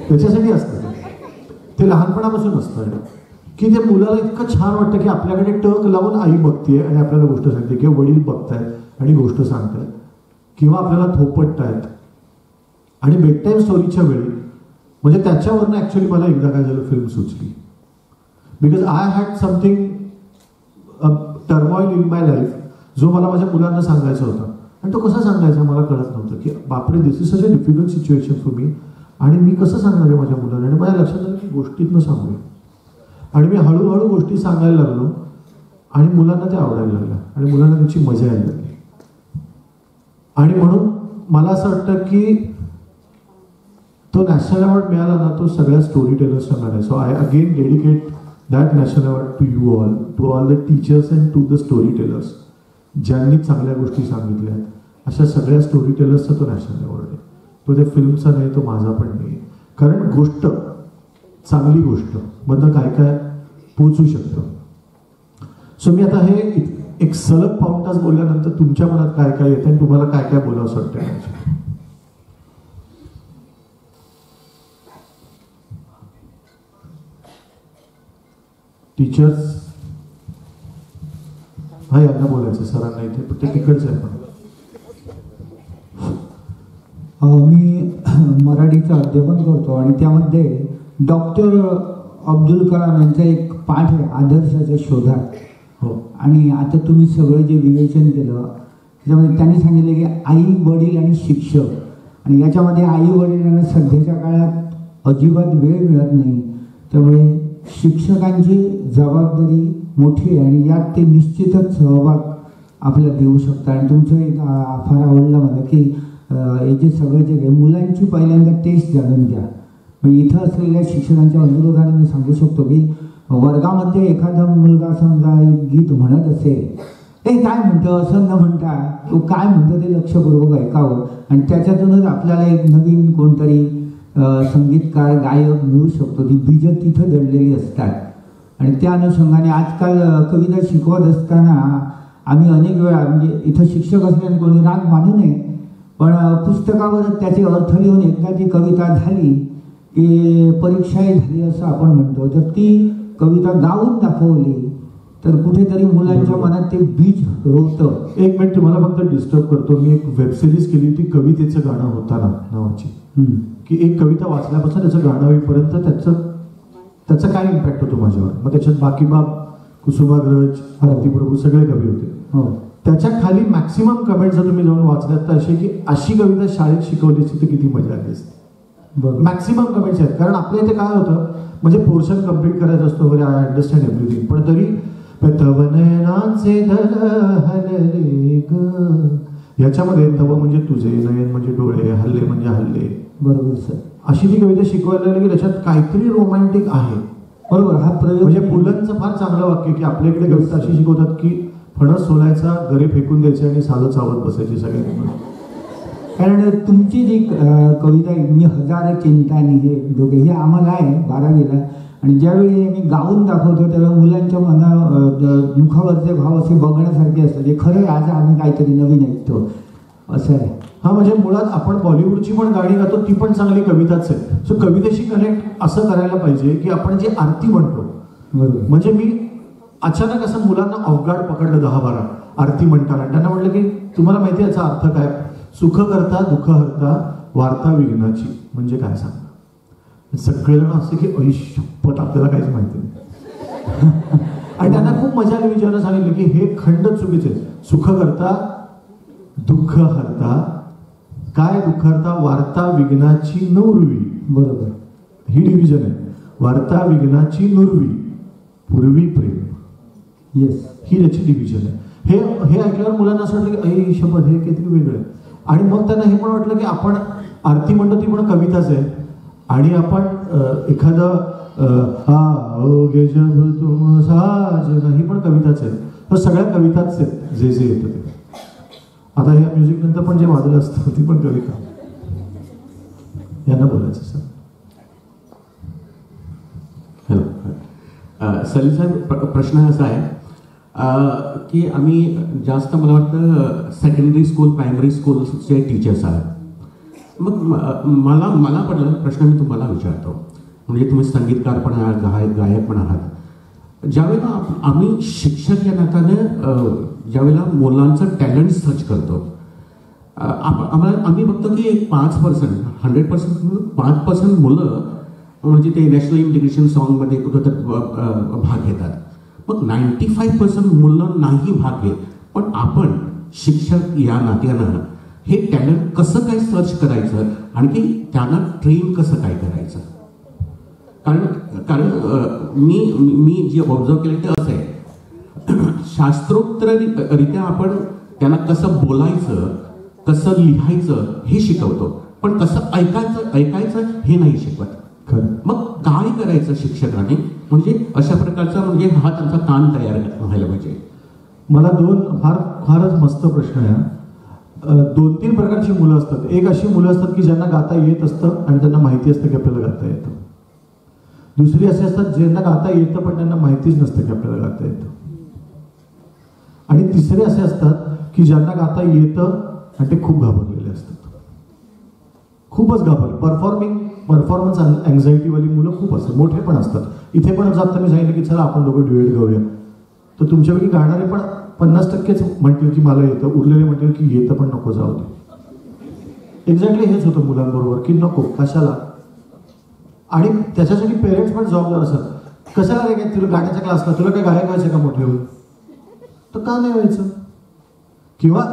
त्याच्यासाठी असतं ते लहानपणापासून असतं की ते मुलाला इतकं छान वाटतं की आपल्याकडे टक लावून आई बघतीये आणि आपल्याला गोष्ट सांगते किंवा वडील बघतायत आणि गोष्ट सांगतायत किंवा आपल्याला थोपटतायत. आणि बेड टाईम स्टोरीच्या वेळी म्हणजे त्याच्यावरनं ऍक्च्युअली मला एकदा काय झालं, फिल्म सुचली. Because I had something turmoil in my life जो मला माझ्या मुलांना सांगायचा होता आणि तो कसा सांगायचा मला कळत नव्हतं की बापरे this is such a difficult situation for me आणि मी कसं सांगणार आहे माझ्या मुलांना. आणि माझ्या लक्षात आलं की गोष्टीतनं सांगूया आणि मी हळूहळू गोष्टी सांगायला लागलो आणि मुलांना त्या आवडायला लागल्या आणि मुलांना त्याची मजा यायला लागली. आणि म्हणून मला असं वाटतं की तो नॅशनल अवॉर्ड मिळाला ना, तो सगळ्या स्टोरी टेलर्सना मिळाला. So I again dedicate that national award to you all, to all the teachers and to the storytellers. ज्यांनी चांगल्या गोष्टी सांगितल्या अशा सगळ्या स्टोरी टेलर्सचा तो नॅशनल अवॉर्ड आहे. तो त्या फिल्मचा नाही, तो माझा पण नाही. कारण गोष्ट, चांगली गोष्ट मधनं काय काय पोचू शकतं. सो मी आता हे एक सलग पाऊण तास बोलल्यानंतर तुमच्या मनात काय काय येतं आणि तुम्हाला काय काय बोलावंसं वाटतं. टीचर्स हा यांना बोलायचं सरांना इथे, पण ते तिकडचं आहे. पण मी मराठीचं अध्यापन करतो आणि त्यामध्ये डॉक्टर अब्दुल कलाम यांचा एक पाठ आहे, आदर्शाच्या शोधात. हो. आणि आता तुम्ही सगळं जे विवेचन केलं त्याच्यामध्ये त्यांनी सांगितलं की आई वडील आणि शिक्षक, आणि याच्यामध्ये आई वडिलांना सध्याच्या काळात अजिबात वेळ मिळत नाही. त्यामुळे शिक्षकांची जबाबदारी मोठी आहे आणि यात ते निश्चितच सहभाग आपल्याला देऊ शकतात. आणि तुमचं एक फार आवडलं मला की हे जे सगळं जे मुलांची पहिल्यांदा टेस्ट जाणून घ्या. इथं असलेल्या शिक्षकांच्या अनुरोधाने मी सांगू शकतो की वर्गामध्ये एखादा मुलगा समजा एक गीत म्हणत असेल, ते काय म्हणतं असं न म्हणता तो काय म्हणतं ते लक्षपूर्वक ऐकावं, आणि त्याच्यातूनच आपल्याला एक नवीन कोणतरी संगीतकार गायक मिळू शकतो. ती बीजं तिथं दडलेली असतात. आणि त्या अनुषंगाने आजकाल कविता शिकवत असताना आम्ही अनेक वेळा, म्हणजे इथं शिक्षक असल्याने कोणी राग मानू नये, पण पुस्तकावर त्याचे अर्थ लिहून एकदा ती कविता झाली की परीक्षाही झाली असं आपण म्हणतो. जर ती कविता गाऊन दाखवली तर कुठेतरी मुलांच्या मनात ते बीज रोवतं. एक मिनिट तुम्हाला फक्त डिस्टर्ब करतो. मी एक वेबसिरीज केली होती कवितेचं गाणं होताना नावाची, की एक कविता वाचल्यापासून त्याचं गाणं होईपर्यंत त्याचा काय इम्पॅक्ट होतो माझ्यावर. मग त्याच्यात बाकीबाब, कुसुमाग्रज, आरतीप्रभू सगळे कवी होते. त्याच्या खाली मॅक्सिमम कमेंट जर तुम्ही जाऊन वाचल्यात तर असे की अशी कविता शाळेत शिकवली असती तर किती मजा आली असते. मॅक्सिमम कमेंट्स आहेत. कारण आपल्या इथे काय होतं, म्हणजे पोर्शन कम्प्लीट करायचा असतो वगैरे, आय अंडरस्टँड एव्हरीथिंग, पण तरी तवनयनांचे दल हलले ग, याच्यामध्ये तव म्हणजे तुझे, नयन म्हणजे डोळे, हल्ले म्हणजे हल्ले. बरोबर सर. अशी ती कविता शिकवायला लागली की त्याच्यात काहीतरी रोमॅन्टिक आहे. बरोबर. हा प्रयोग म्हणजे पुलंचं फार चांगलं वाक्य की आपल्या इकडे कविता अशी शिकवतात की फणस सोलायचा, गरे फेकून द्यायचे आणि सालं चावत बसायची सगळ्यांनी. कारण तुमची जी कविता मी हजार चिंतानी, हे दोघे हे आम्हाला आहे 12वीला, आणि ज्यावेळी मी गाऊन दाखवतो त्यावेळी मुलांच्या मुखावरचे भाव असे बघण्यासारखे असतात. हे खरं आज आम्ही काहीतरी नवीन ऐकतो असं आहे. हा, म्हणजे मुळात आपण बॉलिवूडची पण गाणी गातो ती पण चांगली कविताच आहे. सो कवितेशी कनेक्ट असं करायला पाहिजे की आपण जी आरती म्हणतो, म्हणजे मी अचानक असं मुलांना ऑफगार्ड पकडलं 10-12 आरती म्हणताना. त्यांना म्हटलं की तुम्हाला माहिती याचा अर्थ काय, सुख करता दुःख हरता वार्ता विघ्नाची, म्हणजे काय सांगा. सगळेजण असे की ऐशपत आपल्याला काहीच माहिती नाही. आणि त्यांना खूप मजा आली. विचारायला सांगितलं की हे खंड चुकीचे. सुख करता दुःख हरता, काय दुःख हरता वार्ता विघ्नाची नुरवी. बरोबर. ही डिव्हिजन आहे. वार्ता विघ्नाची नुरवी, पूर्वी प्रेम. येस, ही त्याची डिव्हिजन आहे. हे ऐकल्यावर मुलांना असं वाटलं की ऐ शपथ हे किती वेगळं आहे. आणि मग त्यांना हे पण वाटलं की आपण आरती म्हणतो ती पण कविताच आहे, आणि आपण एखादं आओगे जब तुम साजना ही पण कविताच आहे. तर सगळ्या कविताच आहेत जे जे येतं ते. आता ह्या म्युझिक नंतर पण जे वाजलं असतं ती पण कविता. यांना बोलायचं सर. हॅलो सलील साहेब, प्रश्न असा आहे की आम्ही जास्त मला वाटतं सेकंडरी स्कूल, प्रायमरी स्कूलचे टीचर्स आहात. मग मला पडलं प्रश्न मी तुम्हाला विचारतो. म्हणजे तुम्ही संगीतकार पण आहात, गायक पण आहात. ज्यावेळेला आम्ही शिक्षक या नात्याने ज्यावेळेला मुलांचं टॅलेंट सर्च करतो, आम्ही बघतो की 5%, 100% 5% मुलं म्हणजे ते नॅशनल इंटिग्रेशन सॉन्गमध्ये कुठं तर भाग घेतात. मग 95% मुलं नाही भाग घेत. पण आपण शिक्षक या नात्यानं हे टॅलेंट कसं काय सर्च करायचं आणि त्यांना ट्रेन कसं काय करायचं. कारण मी जे ऑब्झर्व केलं ते असं आहे, शास्त्रोक्तरित्या आपण त्यांना कसं बोलायचं, कसं लिहायचं हे शिकवतो, पण कसं ऐकायचं हे नाही शिकवत. मग काय करायचं शिक्षकाने, म्हणजे अशा प्रकारचा म्हणजे हा त्यांचा कान तयार व्हायला पाहिजे. मला फारच मस्त प्रश्न आहे. 2-3 प्रकारची मुलं असतात. एक अशी मुलं असतात की ज्यांना गाता येत असतं आणि त्यांना माहिती असतं की आपल्याला गाता येतं. दुसरी असे असतात ज्यांना गाता येतं पण त्यांना माहितीच नसतं की आपल्याला गाता येतं. आणि तिसरे असे असतात की ज्यांना गाता येतं आणि ते खूप घाबरलेले असतात. खूपच घाबरले. परफॉर्मन्स अँझायटीवाली मुलं खूप असतात. मोठे पण असतात. इथे पण जात मी सांगितलं की चला आपण दोघं ड्युएट गाऊया, तर तुमच्यापैकी गाणारे पण 50%च म्हणतील की मला येतं, उरलेले म्हणतील की येतं पण नको जाऊ दे. एक्झॅक्टली हेच होतं मुलांबरोबर की नको कशाला. आणि त्याच्यासाठी पेरेंट्स पण जबाबदार असतात. कशाला रे काय तुला गाण्याच्या क्लासला, तुला काय गायक व्हायचं का मोठे होऊन, तर का नाही व्हायचं. किंवा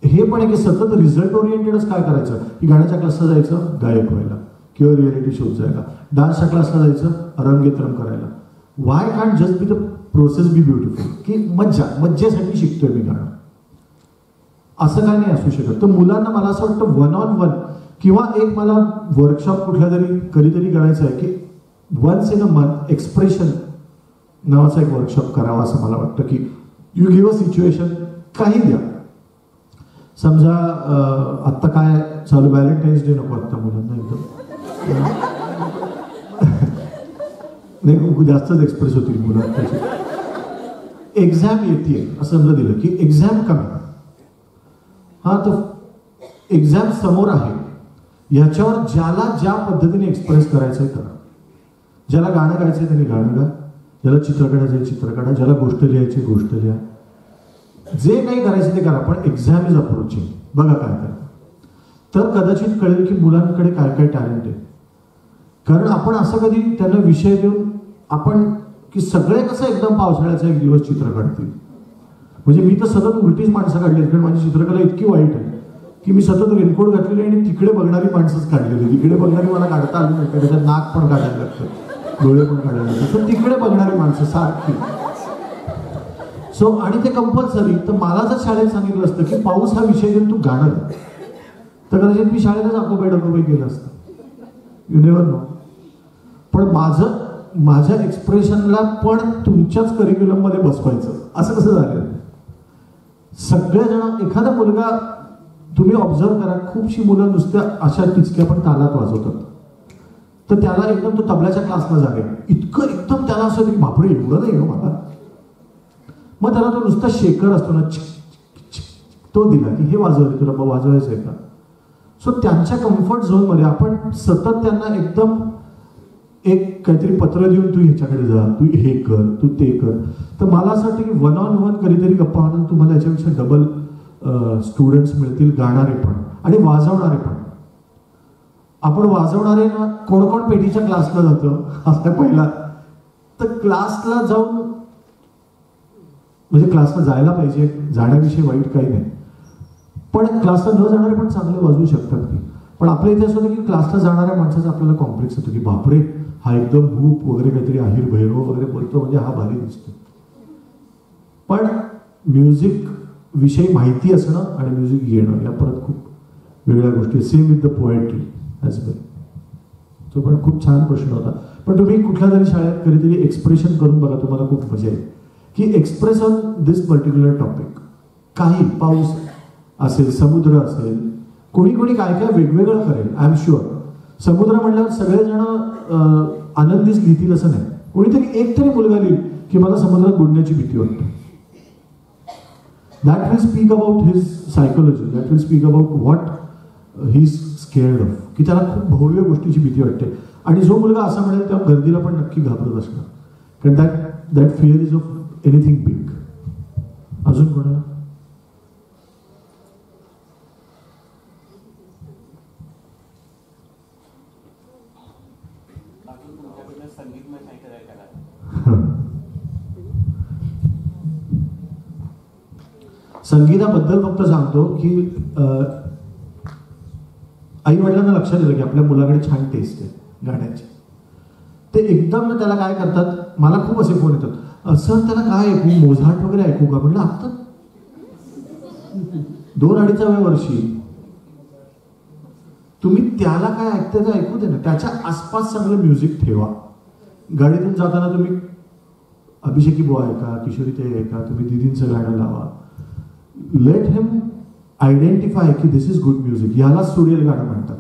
हे पण आहे की सतत रिझल्ट ओरिएंटेडच काय करायचं की गाण्याच्या क्लासला जायचं गायक व्हायला किंवा रियालिटी शोज जायला, डान्सच्या क्लासला जायचं रंगेतरंग करायला. Why can't just be the process be beautiful, की मज्जेसाठी शिकतोय मी गाणं, असं काय नाही असू शकत. तर मुलांना मला असं वाटतं 1-on-1 किंवा एक मला वर्कशॉप कुठल्या तरी कधीतरी करायचं आहे की once in a month expression नावाचा एक वर्कशॉप करावा असं मला वाटतं. की यू गिव्ह अ सिच्युएशन, काही द्या. समजा आत्ता काय चालू, व्हॅलेंटाईन्स डे नको आत्ता मुलांना एकदम नाही जास्तच एक्सप्रेस होतील मुलं त्याची. एक्झाम येते असं समजा दिलं की एक्झाम कमी, हा तर एक्झाम समोर आहे, ह्याच्यावर ज्याला ज्या पद्धतीने एक्सप्रेस करायचंय करा. ज्याला गाणं गायचंय त्यांनी गाणं गा, ज्याला चित्र काढायचंय चित्र काढा, ज्याला गोष्ट लिहायची गोष्ट लिहा, जे काही करायचं ते करा. पण एक्झाम इज अप्रोचिंग, बघा काय करता. तर कदाचित कळेल की मुलांकडे काय काय टॅलेंट आहे. कारण आपण असं कधी त्यांना विषय देऊन आपण की सगळे कसं एकदम पावसाळ्याचा एक दिवस चित्र काढतील. म्हणजे मी तर सतत उलटीच माणसं काढली, कारण माझी चित्रकला इतकी वाईट आहे की मी सतत रेनकोट घातलेली आणि तिकडे बघणारी माणसंच काढलेली. तिकडे बघणारी मला काढता आली नाही, त्याच्यात नाक पण काढायला लागतं, डोळे पण काढायला लागतात, तर तिकडे बघणारी माणसं सारखी. सो आणि ते कंपल्सरी. तर मला जर शाळेत सांगितलं असतं की पाऊस हा विषय घेऊन तू गाणं, तर कदाचित मी शाळेतच अकोबाई केलं असतं. You never know. पण माझ्या एक्सप्रेशनला पण तुमच्याच करिक्युलम मध्ये बसवायचं, असं कसं झालं. सगळेजण, एखादा मुलगा तुम्ही ऑब्झर्व करा, खूपशी मुलं नुसत्या अशा टिचक्या पण तालात वाजवतात, तर त्याला एकदम तो तबल्याच्या क्लासला जागे इतकं एकदम त्याला असं की बापरे एवढं नाही हो मला. मग त्याला तो नुसता शेकर असतो ना, तो दिला की हे वाजवले तुला वाजवायचं आहे का. सो त्यांच्या कम्फर्ट झोनमध्ये आपण सतत त्यांना एकदम एक काहीतरी पत्र देऊन तू ह्याच्याकडे जा, तू हे कर, तू ते कर. तर मला असं वाटतं की 1-on-1 कधीतरी गप्पा मारून तुम्हाला याच्यापेक्षा डबल स्टुडंट्स मिळतील, गाणारे पण आणि वाजवणारे पण. आपण वाजवणारे ना, कोण कोण पेटीच्या क्लासला जातं असा पहिला, तर क्लासला जाऊन म्हणजे क्लासला जायला पाहिजे, जाण्याविषयी वाईट काही नाही, पण क्लासला न जाणारे पण चांगले वाजवू शकतात की. पण आपल्या इथे असं होतं की क्लासला जाणाऱ्या माणसाचा आपल्याला कॉम्प्लेक्स होतो की बापरे हा एकदम भूप वगैरे काहीतरी आहिर भैरव वगैरे बोलतो म्हणजे हा भारी दिसतो. पण म्युझिक विषयी माहिती असणं आणि म्युझिक येणं या परत खूप वेगळ्या गोष्टी. Same with the poetry as well. तो पण खूप छान प्रश्न होता. पण तुम्ही कुठल्या तरी शाळेत कधीतरी एक्सप्रेशन करून बघा, तुम्हाला खूप मजा येईल की express on this particular topic. काही पाऊस असेल, समुद्र असेल, कोणी कोणी काय काय वेगवेगळं करेल. आय एम शुअर समुद्र म्हणल्यावर सगळेजण आनंदीच लिहितील असं नाही. कोणीतरी एक तरी मुलगा लिहिल की मला समुद्रात बुडण्याची भीती वाटते. That will speak about his psychology, that will speak about what he is scared of, की त्याला खूप भव्य गोष्टीची भीती वाटते. आणि जो मुलगा असा म्हणेल तेव्हा गर्दीला पण नक्की घाबरत असणार, कारण that fear is of anything big. अजून कोणाला संगीताबद्दल फक्त सांगतो की आई वडिलांना लक्षात येतं की आपल्या मुलाकडे छान टेस्ट आहे गाण्याची. ते एकदम त्याला काय करतात, मला खूप असे फोन येतात, सर त्याला काय ऐकू, मोझार्ट वगैरे ऐकू का. म्हटलं आता 2-2.5व्या वर्षी तुम्ही त्याला काय ऐकते ते ऐकू दे ना, त्याच्या आसपास चांगलं म्युझिक ठेवा. गाडीतून जाताना तुम्ही अभिषेकी बुवा ऐका, किशोरी ते ऐका, तुम्ही दिदींचं गाणं लावा. लेट हिम आयडेंटिफाय की दिस इज गुड म्युझिक, ह्याला सुरेल गाणं म्हणतात.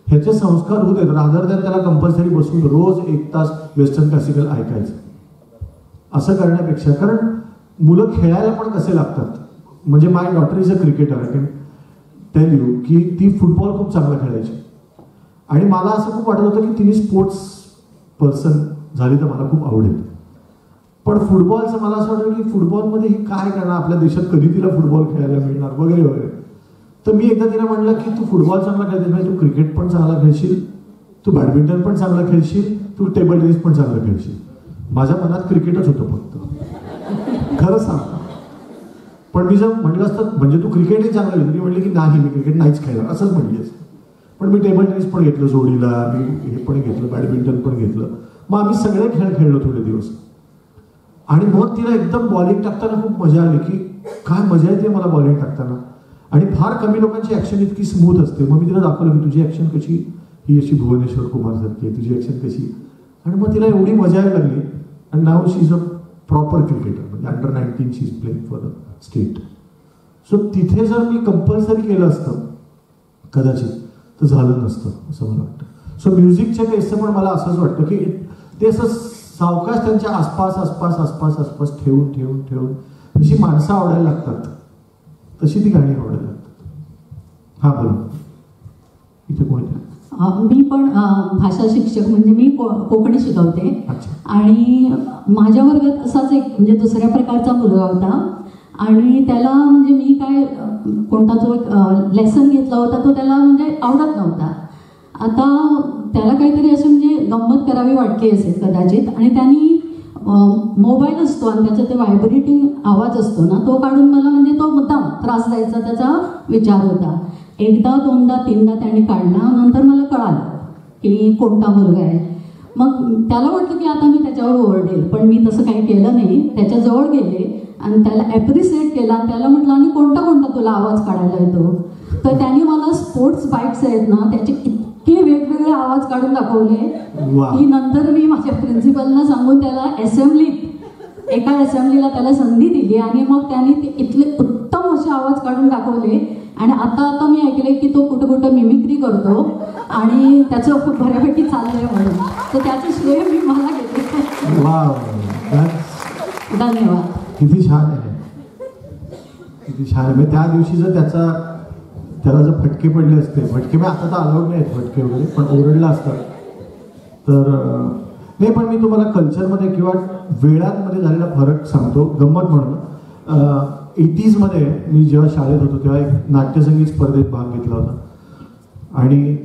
ह्याचे संस्कार होत आहेत, रादर दॅन त्याला कंपल्सरी बसून रोज 1 तास वेस्टर्न क्लासिकल ऐकायचं. असं करण्यापेक्षा, कारण मुलं खेळायला पण कसे लागतात. म्हणजे my daughter is a cricketer, I can tell you की ती फुटबॉल खूप चांगला खेळायची. आणि मला असं खूप वाटत होतं की तिने स्पोर्ट्स पर्सन झाली तर मला खूप आवडेल. पण फुटबॉलचं मला असं वाटतं की फुटबॉलमध्ये ही काय करणार, आपल्या देशात कधी तिला फुटबॉल खेळायला मिळणार वगैरे वगैरे. तर मी एकदा तिला म्हणलं की तू फुटबॉल चांगला खेळतेस म्हणजे तू क्रिकेट पण चांगला खेळशील, तू बॅडमिंटन पण चांगला खेळशील, तू टेबल टेनिस पण चांगलं खेळशील. माझ्या मनात क्रिकेटच होतं फक्त, खरं सांग. पण मी जर म्हटलं असतं म्हणजे तू क्रिकेटही चांगलं खेळली, म्हणली की नाही मी क्रिकेट नाहीच खेळणार असंच म्हणली असतं. पण मी टेबल टेनिस पण घेतलं जोडीला, मी हे पण घेतलं, बॅडमिंटन पण घेतलं. मग आम्ही सगळे खेळ खेळलो थोडे दिवस. आणि मग तिला एकदम बॉलिंग टाकताना खूप मजा आली की काय मजा येते मला बॉलिंग टाकताना. आणि फार कमी लोकांची ॲक्शन इतकी स्मूथ असते. मग मी तिला दाखवलं की तुझी ॲक्शन कशी, ही अशी भुवनेश्वर कुमार सारखी आहे, तुझी ॲक्शन कशी. आणि मग तिला एवढी मजा यायला लागली. आणि now she is a proper cricketer, म्हणजे under-19 she is playing for the state. So तिथे जर मी कंपल्सरी केलं असतं कदाचित तर झालं नसतं असं मला वाटतं. सो म्युझिकच्या केसचं पण मला असंच वाटतं की ते असं सावकाश त्यांच्या आसपास आसपास आसपास आसपास ठेवून ठेवून ठेवून जशी माणसं आवडायला लागतात तशी ती गाणी आवडायला लागतात. हां बोला, इथे कोणी? मी पण भाषा शिक्षक, म्हणजे मी कोकणी शिकवते. अच्छा. आणि माझ्या वर्गात असाच एक म्हणजे दुसऱ्या प्रकारचा मुलगा होता. आणि त्याला म्हणजे मी काय कोणता जो लेसन घेतला होता तो त्याला म्हणजे आवडत नव्हता. आता त्याला काहीतरी असं म्हणजे गंमत करावी वाटली असेल कदाचित. आणि त्यांनी मोबाईल असतो आणि त्याचा ते व्हायब्रेटिंग आवाज असतो ना, तो काढून मला म्हणजे तो मुद्दाम त्रास द्यायचा त्याचा विचार होता. एकदा दोनदा तीनदा त्याने काढला. नंतर मला कळालं की कोणता मुलगा आहे. मग त्याला वाटलं की आता मी त्याच्यावर ओरडेल, पण मी तसं काही केलं नाही. त्याच्याजवळ गेले आणि त्याला ॲप्रिसिएट केला. त्याला म्हटलं आणि कोणता कोणता तुला आवाज काढायला येतो. तर त्याने मला स्पोर्ट्स बाईक्स आहेत ना त्याचे इतके वेगवेगळे आवाज काढून दाखवले की नंतर मी माझ्या प्रिन्सिपलना सांगून त्याला एका असेंब्लीला त्याला संधी दिली. आणि मग त्याने ते इथले उत्तम असे आवाज काढून दाखवले. आणि आता मी ऐकले की तो कुठं कुठं मिमिक्री करतो आणि त्याचं खूप बऱ्यापैकी चाललंय म्हणून. तर त्याचं श्रेय मी मला घेते. धन्यवाद. किती छान आहे, किती छान आहे. त्या दिवशी जर त्याला जर फटके पडले असते, फटके मी आता तर अलाउड नाही आहेत फटके वगैरे, पण ओरडला असतात तर नाही. पण मी तुम्हाला कल्चरमध्ये किंवा वेळांमध्ये झालेला फरक सांगतो गंमत म्हणून. 80s मी जेव्हा शाळेत होतो तेव्हा एक नाट्यसंगीत स्पर्धेत भाग घेतला होता. आणि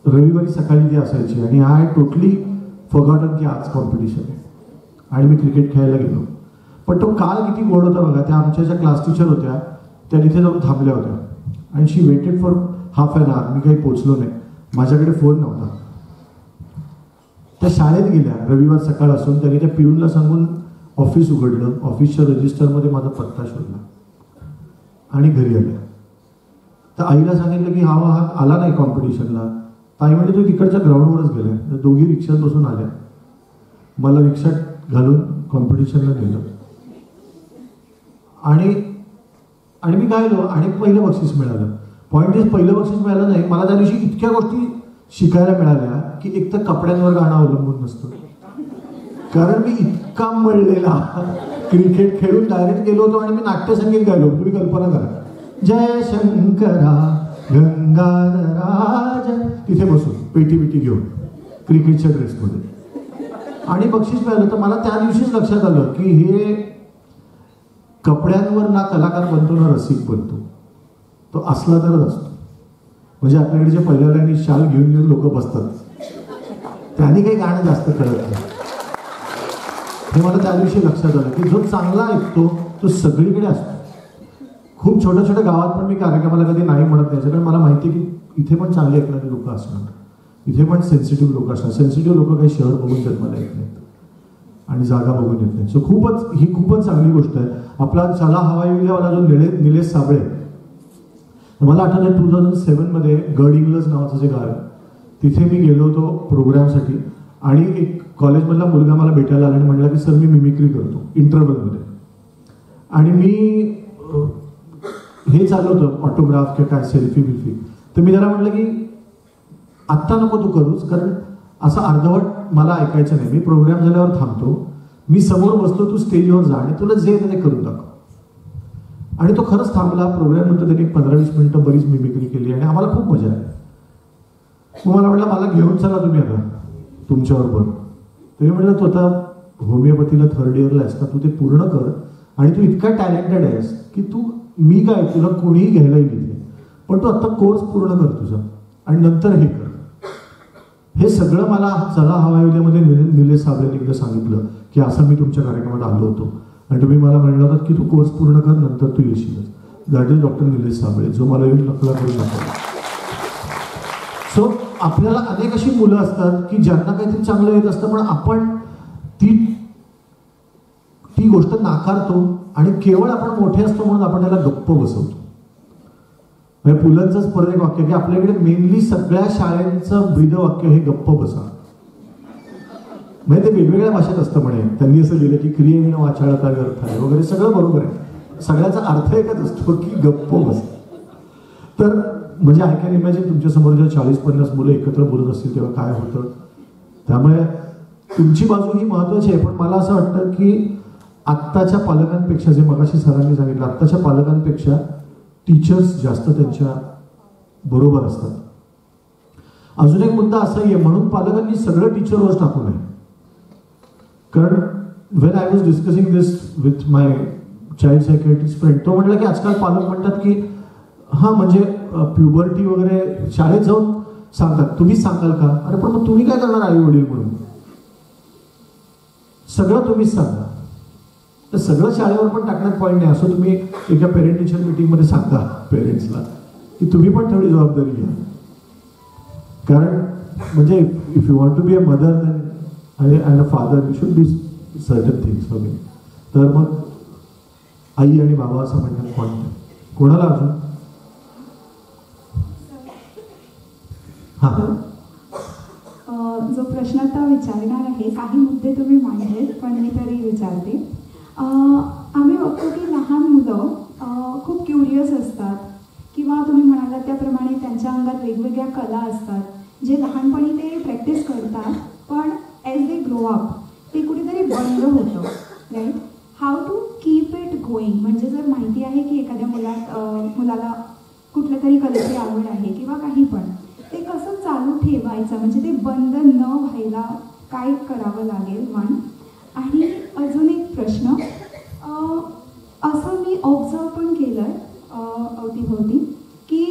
रविवारी सकाळी ती असायची. आणि आय टोटली फॉरगॉटन की आज कॉम्पिटिशन आहे. आणि मी क्रिकेट खेळायला गेलो. पण तो काळ किती गोड होता बघा. त्या आमच्या ज्या क्लास टीचर होत्या त्या तिथे जाऊन थांबल्या होत्या. आणि she waited for half an hour. मी काही पोचलो नाही, माझ्याकडे फोन नव्हता. त्या शाळेत गेल्या, रविवार सकाळ असून. त्यांनी त्या पिऊनला सांगून ऑफिस उघडलं. ऑफिसच्या रजिस्टरमध्ये माझा पत्ता शोधला आणि घरी आल्या. तर आईला सांगितलं की हा आला नाही कॉम्पिटिशनला. ताई म्हणजे तो तिकडच्या ग्राउंडवरच गेला. तर दोघी रिक्षात बसून आल्या. मला रिक्षात घालून कॉम्पिटिशनला नेलं. आणि मी गायलो आणि पहिलं बक्षीस मिळालं. पॉईंट इज पहिलं बक्षीस मिळालं नाही, मला त्या दिवशी इतक्या गोष्टी शिकायला मिळाल्या की एक तर कपड्यांवर गाणं अवलंबून नसतं. कारण मी इतका मळलेला क्रिकेट खेळून डायरेक्ट गेलो होतो आणि मी नाट्यसंगीत गायलो. तुम्ही कल्पना करा, जय शंकरा गंगाधराज, तिथे बसून पेटी घेऊन क्रिकेटच्या ड्रेसमध्ये. आणि बक्षीस मिळालं. तर मला त्या दिवशीच लक्षात आलं की हे कपड्यांवर ना कलाकार बनतो ना रसिक बनतो, तो असला तरच असतो. म्हणजे आपल्याकडे जे पहिल्या लाईनी शाल घेऊन लोक बसतात त्यांनी काही गाणं जास्त कळत नाही. हे मला त्या दिवशी लक्षात आलं की जो चांगला ऐकतो तो सगळीकडे असतो. खूप छोट्या छोट्या गावात पण मी कार्यक्रमाला कधी नाही म्हणत नाही, कारण मला माहिती आहे की इथे पण चांगले ऐकणारे लोक असणार, इथे पण सेन्सिटिव्ह लोक असणार. सेन्सिटिव्ह लोक काही शहर बघून जन्माला येत नाहीत आणि जागा बघून येत नाही. सो ही खूपच चांगली गोष्ट आहे. आपला चला हवाई विद्यावाला जो निलेश साबळे, मला आठवतं 2007 गड इंग्लज नावाचं जे गाव आहे तिथे मी गेलो होतो प्रोग्रामसाठी. आणि एक कॉलेजमधला मुलगा मला भेटायला आला आणि म्हणला की सर मी मिमिक्री करतो इंटरव्हलमध्ये. आणि मी हे चाललं होतं ऑटोग्राफ किंवा काय सेल्फी बिल्फी. तर मी त्याला म्हटलं की आत्ता नको तू करूच, कारण असं अर्धवट मला ऐकायचं नाही. मी प्रोग्राम झाल्यावर थांबतो, मी समोर बसतो, तू स्टेजवर जा आणि तुला जे ते करून दाखव. आणि तो खरंच थांबला. प्रोग्राम नंतर त्यांनी 15-20 मिनिटं बरीच मिमिक्री केली आणि आम्हाला खूप मजा आली. मग मला म्हटलं मला घेऊन चला तुम्ही आता तुमच्याबरोबर. तुम्ही म्हटलं तू आता होमिओपॅथीला 3rd इयरला आहेस ना, तू ते पूर्ण कर आणि तू इतका टॅलेंटेड आहेस की मी काय तुला कोणीही घ्यायला येईल. पण तू आता कोर्स पूर्ण कर तुझा आणि नंतर हे कर. हे सगळं मला चला हवाईमध्ये निलेश साबळेंनी एकदा सांगितलं की असं मी तुमच्या कार्यक्रमात आलो होतो आणि तुम्ही मला म्हणलं होतं की तू कोर्स पूर्ण कर नंतर तू येशीलच. That is doctor Nilesh Sable, जो मला येऊन नकला करून दाखवला. सो आपल्याला अनेक अशी मुलं असतात की ज्यांना काहीतरी चांगलं येत असतं, पण आपण ती गोष्ट नाकारतो आणि केवळ आपण मोठे असतो म्हणून आपण त्याला गप्प बसवतो. म्हणजे पुलंचंच परत एक वाक्य की आपल्याकडे मेनली सगळ्या शाळेंचं ब्रीद वाक्य हे गप्प बसा. म्हणजे ते वेगवेगळ्या भाषेत असतं म्हणे. त्यांनी असं लिहिलं की क्रियेविण वाचाळता व्यर्थ आहे वगैरे, सगळं बरोबर आहे. सगळ्याचा अर्थ एकच असतो की गप्प बस. तर म्हणजे आय कॅन इमॅजिन तुमच्या समोर जेव्हा 40-50 मुलं एकत्र बोलत असतील तेव्हा काय होतं. त्यामुळे तुमची बाजू ही महत्वाची आहे, पण मला असं वाटतं की आत्ताच्या पालकांपेक्षा, जे मगाशी सरांनी सांगितलं, आत्ताच्या पालकांपेक्षा टीचर्स जास्त त्यांच्या बरोबर असतात. अजून एक मुद्दा असाही आहे, म्हणून पालकांनी सगळं टीचरवरच टाकू नये. कारण when I was discussing this with my child psychiatrist friend, तो म्हटलं की आजकाल पालक म्हणतात की हां म्हणजे प्युबर्टी वगैरे शाळेत जाऊन सांगतात, तुम्हीच सांगाल का? अरे पण मग तुम्ही काय करणार आई वडील म्हणून? सगळं तुम्हीच सांगा. तर सगळं शाळेवर पण टाकण्यात पॉईंट नाही. असं तुम्ही एका पेरेंट टीचर मीटिंगमध्ये सांगता पेरेंट्सला की तुम्ही पण थोडी जबाबदारी घ्या. कारण म्हणजे if you want to be a mother then and a father you should do certain things वगैरे. तर मग आई आणि बाबा असं म्हणण्यात पॉईंट नाही. कोणाला अजून? हां, जो प्रश्न आता विचारणार आहे, काही मुद्दे तुम्ही मांडलेत पण मी तरी विचारते. आम्ही बघतो की लहान मुलं खूप क्युरियस असतात किंवा तुम्ही म्हणालात त्याप्रमाणे त्यांच्या अंगात वेगवेगळ्या कला असतात जे लहानपणी ते प्रॅक्टिस करतात, पण ॲज दे ग्रो अप ते कुठेतरी बंद होतं. Right, how to keep it going? म्हणजे जर माहिती आहे की एखाद्या मुलाला कुठल्या तरी कलेची आवड आहे किंवा काही पण, ते कसं चालू ठेवायचं, म्हणजे ते बंद न व्हायला काय करावं लागेल? वन. आणि अजून एक प्रश्न, असं मी ऑब्झर्व पण केलं अवतीभोवती की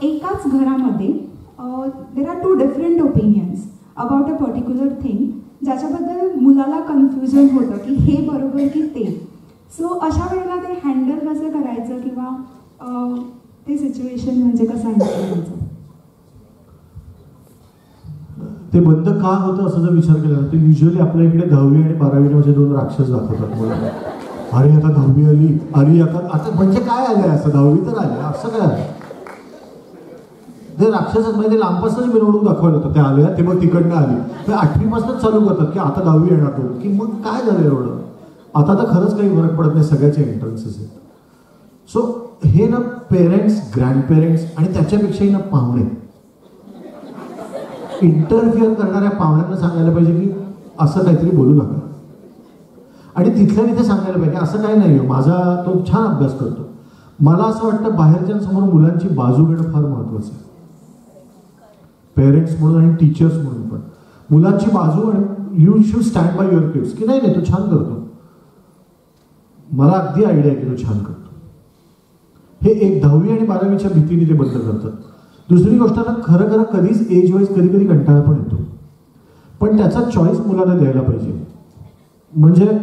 एकाच घरामध्ये there are 2 different opinions about a particular thing, ज्याच्याबद्दल मुलाला कन्फ्युजन होतं की हे बरोबर की ते. सो अशा वेळेला ते हँडल कसं करायचं किंवा ते सिच्युएशन म्हणजे कसं हँडल करायचं? ते बंद का होतं असं जर विचार केला तर युजली आपल्या इकडे 10वी आणि 12वी म्हणजे 2 राक्षस दाखवतात मुलांना. अरे आता 10वी आली, अरे आता म्हणजे काय आलंय असं? 10वी तर आले, असं काय आलं? ते राक्षसच म्हणजे लांबपासूनच मिरवणूक दाखवायला होतं. ते आले ते मग तिकडनं आली, तर 8वीपासूनच चालू करतात की आता 10वी येणार तो, की मग काय झालं एवढं? आता तर खरंच काही फरक पडत नाही, सगळ्याचे एंट्रन्सेस आहेत. सो हे ना पेरेंट्स, ग्रँडपेरेंट्स आणि त्याच्यापेक्षाही ना पाहुणे, इंटरफिअर करणाऱ्या पाहुण्यांना सांगायला पाहिजे की असं काहीतरी बोलू नका. आणि तिथल्या तिथे सांगायला पाहिजे असं काही नाही, माझा तो छान अभ्यास करतो. मला असं वाटतं बाहेरच्यांसमोर मुलांची बाजू घेणं फार महत्वाचं आहे. पेरेंट्स म्हणून आणि टीचर्स म्हणून पण मुलांची बाजू, आणि you should stand by your kids की नाही तो छान करतो, मला अगदी आयडिया आहे की तो छान करतो. हे एक 10वी आणि 12वीच्या भीतीने ते बंद करतात. दुसरी गोष्ट ना, खरं कधीच एज वाईज कधी कधी कंटाळा पण येतो, पण त्याचा चॉईस मुलांना द्यायला पाहिजे. म्हणजे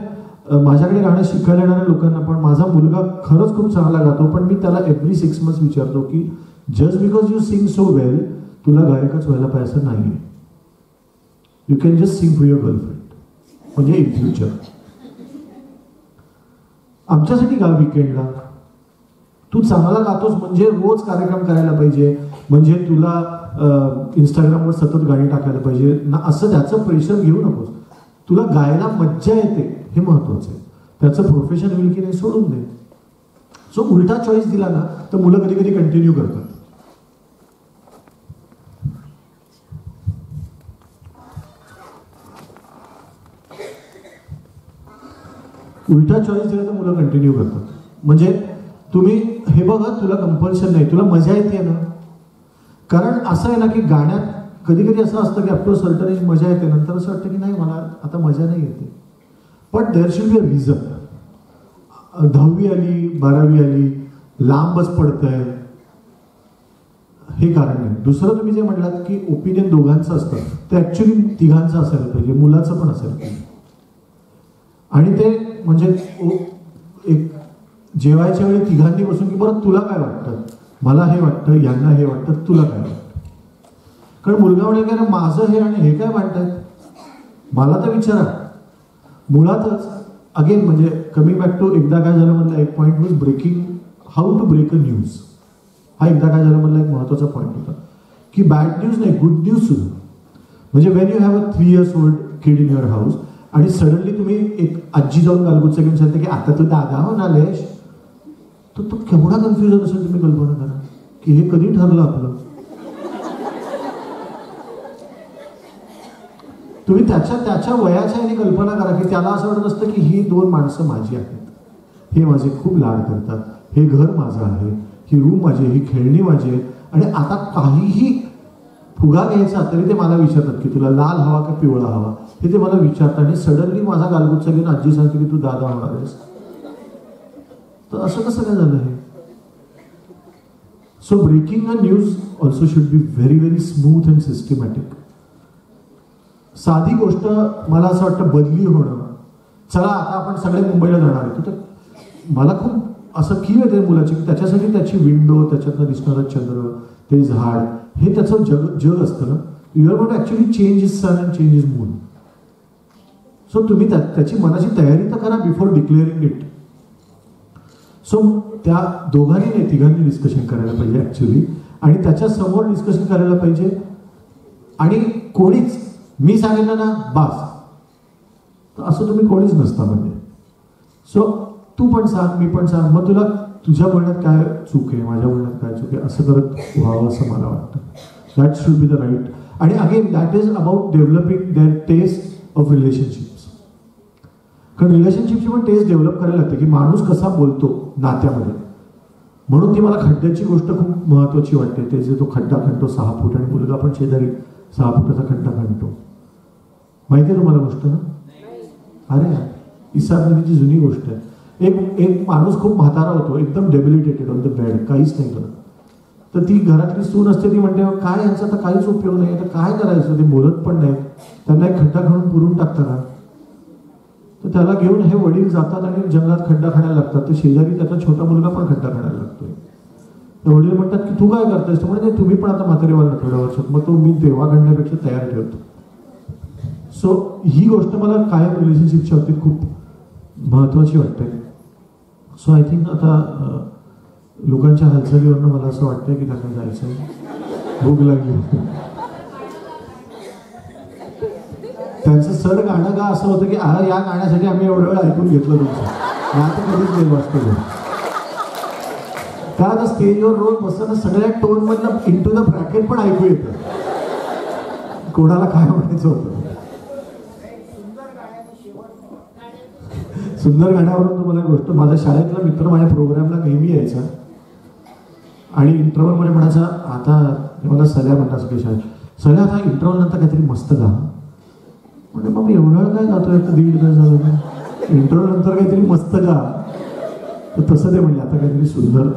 माझ्याकडे गाणं शिकायला येणाऱ्या लोकांना पण, माझा मुलगा खरंच खूप चांगला गातो, पण मी त्याला एव्हरी 6 मंथ्स विचारतो की just because you sing so well तुला गायकच व्हायला पाहिजे असं नाही. You can just sing for your girlfriend, म्हणजे इन फ्युचर. आमच्यासाठी गा विकेंडला, तू चांगला गातोस म्हणजे रोज कार्यक्रम करायला पाहिजे, म्हणजे तुला इंस्टाग्रामवर सतत गाणी टाकायला पाहिजे ना, असं त्याचं प्रेशर घेऊ नकोस. तुला गायला मज्जा येते हे महत्वाचं आहे. त्याचं प्रोफेशन होईल की नाही सोडून दे. सो उलटा चॉईस दिला ना तर मुलं कधी कधी कंटिन्यू करतात. उलटा चॉईस दिला तर मुलं कंटिन्यू करतात. म्हणजे तुम्ही हे बघा, तुला कंपल्शन नाही, तुला मजा येते ना. कारण असं आहे ना की गाण्यात कधी कधी असं असतं की आपलं सर्टन एज मजा येते, नंतर असं वाटतं की नाही मला आता मजा नाही येते. पण there should be a reason. 10वी आली, 12वी आली, लांबच पडतंय, हे कारण नाही. दुसरं तुम्ही जे म्हटलात की ओपिनियन दोघांचं असतं, ते ऍक्च्युली तिघांचं असायला पाहिजे, मुलाचं पण असायला पाहिजे. आणि ते म्हणजे एक जेवायच्या वेळी तिघांनी बसून की बरं तुला काय वाटतं, मला हे वाटतं, यांना हे वाटतं, तुला काय वाटतं. कारण मुलगा म्हणजे काय माझं हे आणि हे काय म्हणतायत, मला तर विचारा. मुळातच अगेन म्हणजे कमिंग बॅक टू एकदा काय झालं मधला एक point was breaking, how to break a news. हा एकदा काय झालं मधला एक महत्वाचा पॉईंट होता की बॅड न्यूज नाही, गुड न्यूज सुद्धा. म्हणजे Wien you have a 3 years old kid in your house आणि सडनली तुम्ही एक आजी जाऊन गालगुच्चा घेऊन सांगते की आता तू दादा हो नालेश, तर तो केवढा कन्फ्युजन असेल तुम्ही कल्पना करा की हे कधी ठरलं आपलं. तुम्ही त्याच्या वयाच्या याने कल्पना करा की त्याला असं वाटत असतं की ही 2 माणसं माझी आहेत, हे माझे खूप लाड करतात, हे घर माझं आहे, ही रूम माझी, ही खेळणी माझी आहे. आणि आता काहीही फुगा घ्यायचा तरी ते मला विचारतात की तुला लाल हवा का पिवळा हवा, हे ते मला विचारतात. आणि सडनली माझा गालगुच्चा घेऊन आजी सांगते की तू दादा होणार आहेस. तर असं कसं काय झालं हे. So breaking a news also should be very very smooth and systematic. साधी गोष्ट मला असं वाटतं बदली होणं. चला आता आपण सगळे मुंबईला जाणार आहे, तर मला खूप असं कीव आहे त्या मुलाची की त्याच्यासाठी त्याची विंडो, त्याच्यातनं दिसणारं चंद्र, ते झाड, हे त्याचं जग असतं ना. You are going to actually change his sun and change his moon. So तुम्ही त्याची मनाची तयारी तर करा बिफोर डिक्लेअरिंग इट. सो त्या दोघांनी नाही तिघांनी डिस्कशन करायला पाहिजे ऍक्च्युअली, आणि त्याच्या समोर डिस्कशन करायला पाहिजे. आणि कोणीच मी सांगितलं ना बास, तर असं तुम्ही कोणीच नसता म्हणजे. सो तू पण सांग, मी पण सांग, मग तुला तुझ्या बोलण्यात काय चूक आहे, माझ्या बोलण्यात काय चूक आहे, असं करत व्हावं असं मला वाटतं. That should be the right. आणि again that is about developing their taste of relationships. कारण रिलेशनशिपची पण टेस्ट डेव्हलप करायला लागते की माणूस कसा बोलतो नात्यामध्ये. म्हणून ती मला खड्ड्याची गोष्ट खूप महत्वाची वाटते. ते जे तो खड्डा खणतो 6 फूट आणि मुलगा पण शेजारी 6 फुटाचा खड्डा खणतो. माहिती आहे तुम्हाला गोष्ट ना. अरे इसाद नदीची जुनी गोष्ट आहे. एक माणूस खूप म्हातारा होतो, एकदम डेबिलिटेटेड ऑन द बेड, काहीच नाही करत. तर ती घरातली सून असते, ती म्हणते काय यांचा तर काहीच उपयोग नाही, तर काय करायचं, ते बोलत पण नाही, त्यांना एक खड्डा खणून पुरून टाकतात. तर त्याला घेऊन हे वडील जातात आणि जंगलात खड्डा खणायला लागतात. तर शेजारी त्याचा छोटा मुलगा पण खड्डा खणायला लागतोय. तर वडील म्हणतात की तू काय करतोयस, म्हणजे तुम्ही पण आता म्हातारे व्हाल ना थोड्या वर्षात, मग तो मी तेव्हा घडण्यापेक्षा तयार ठेवतो. सो ही गोष्ट मला कायम रिलेशनशिपच्या बाबतीत खूप महत्वाची वाटते. सो आय थिंक आता लोकांच्या हालचालीवरनं मला असं वाटतंय की त्यांना जायचंय, भूक लागली. त्यांचं सर गाणं का असं होतं की या गाण्यासाठी आम्ही एवढा वेळ ऐकून घेतलं तुमचं, आता कधीच गेलो असतो. का आता स्टेजवर रोज बसताना सगळ्या टोन मधलं इंटू द ब्रॅकेट पण ऐकू येतं, कोणाला काय म्हणायचं होतं. सुंदर गाण्यावरून तुम्हाला गोष्ट, माझ्या शाळेतला मित्र माझ्या प्रोग्रामला नेहमी यायचा आणि इंटरव्हल मध्ये म्हणायचा, आता मला सल्या म्हणतात सगळे शाळेत, सल्या आता इंटरव्हल नंतर काहीतरी मस्त गा. म्हणजे मग मी एवढा वेळ काय गातोय, आता 1.5 तास झालं, इंटरव्हल नंतर काहीतरी मस्त गा. तर तसं ते म्हणजे आता काहीतरी सुंदर.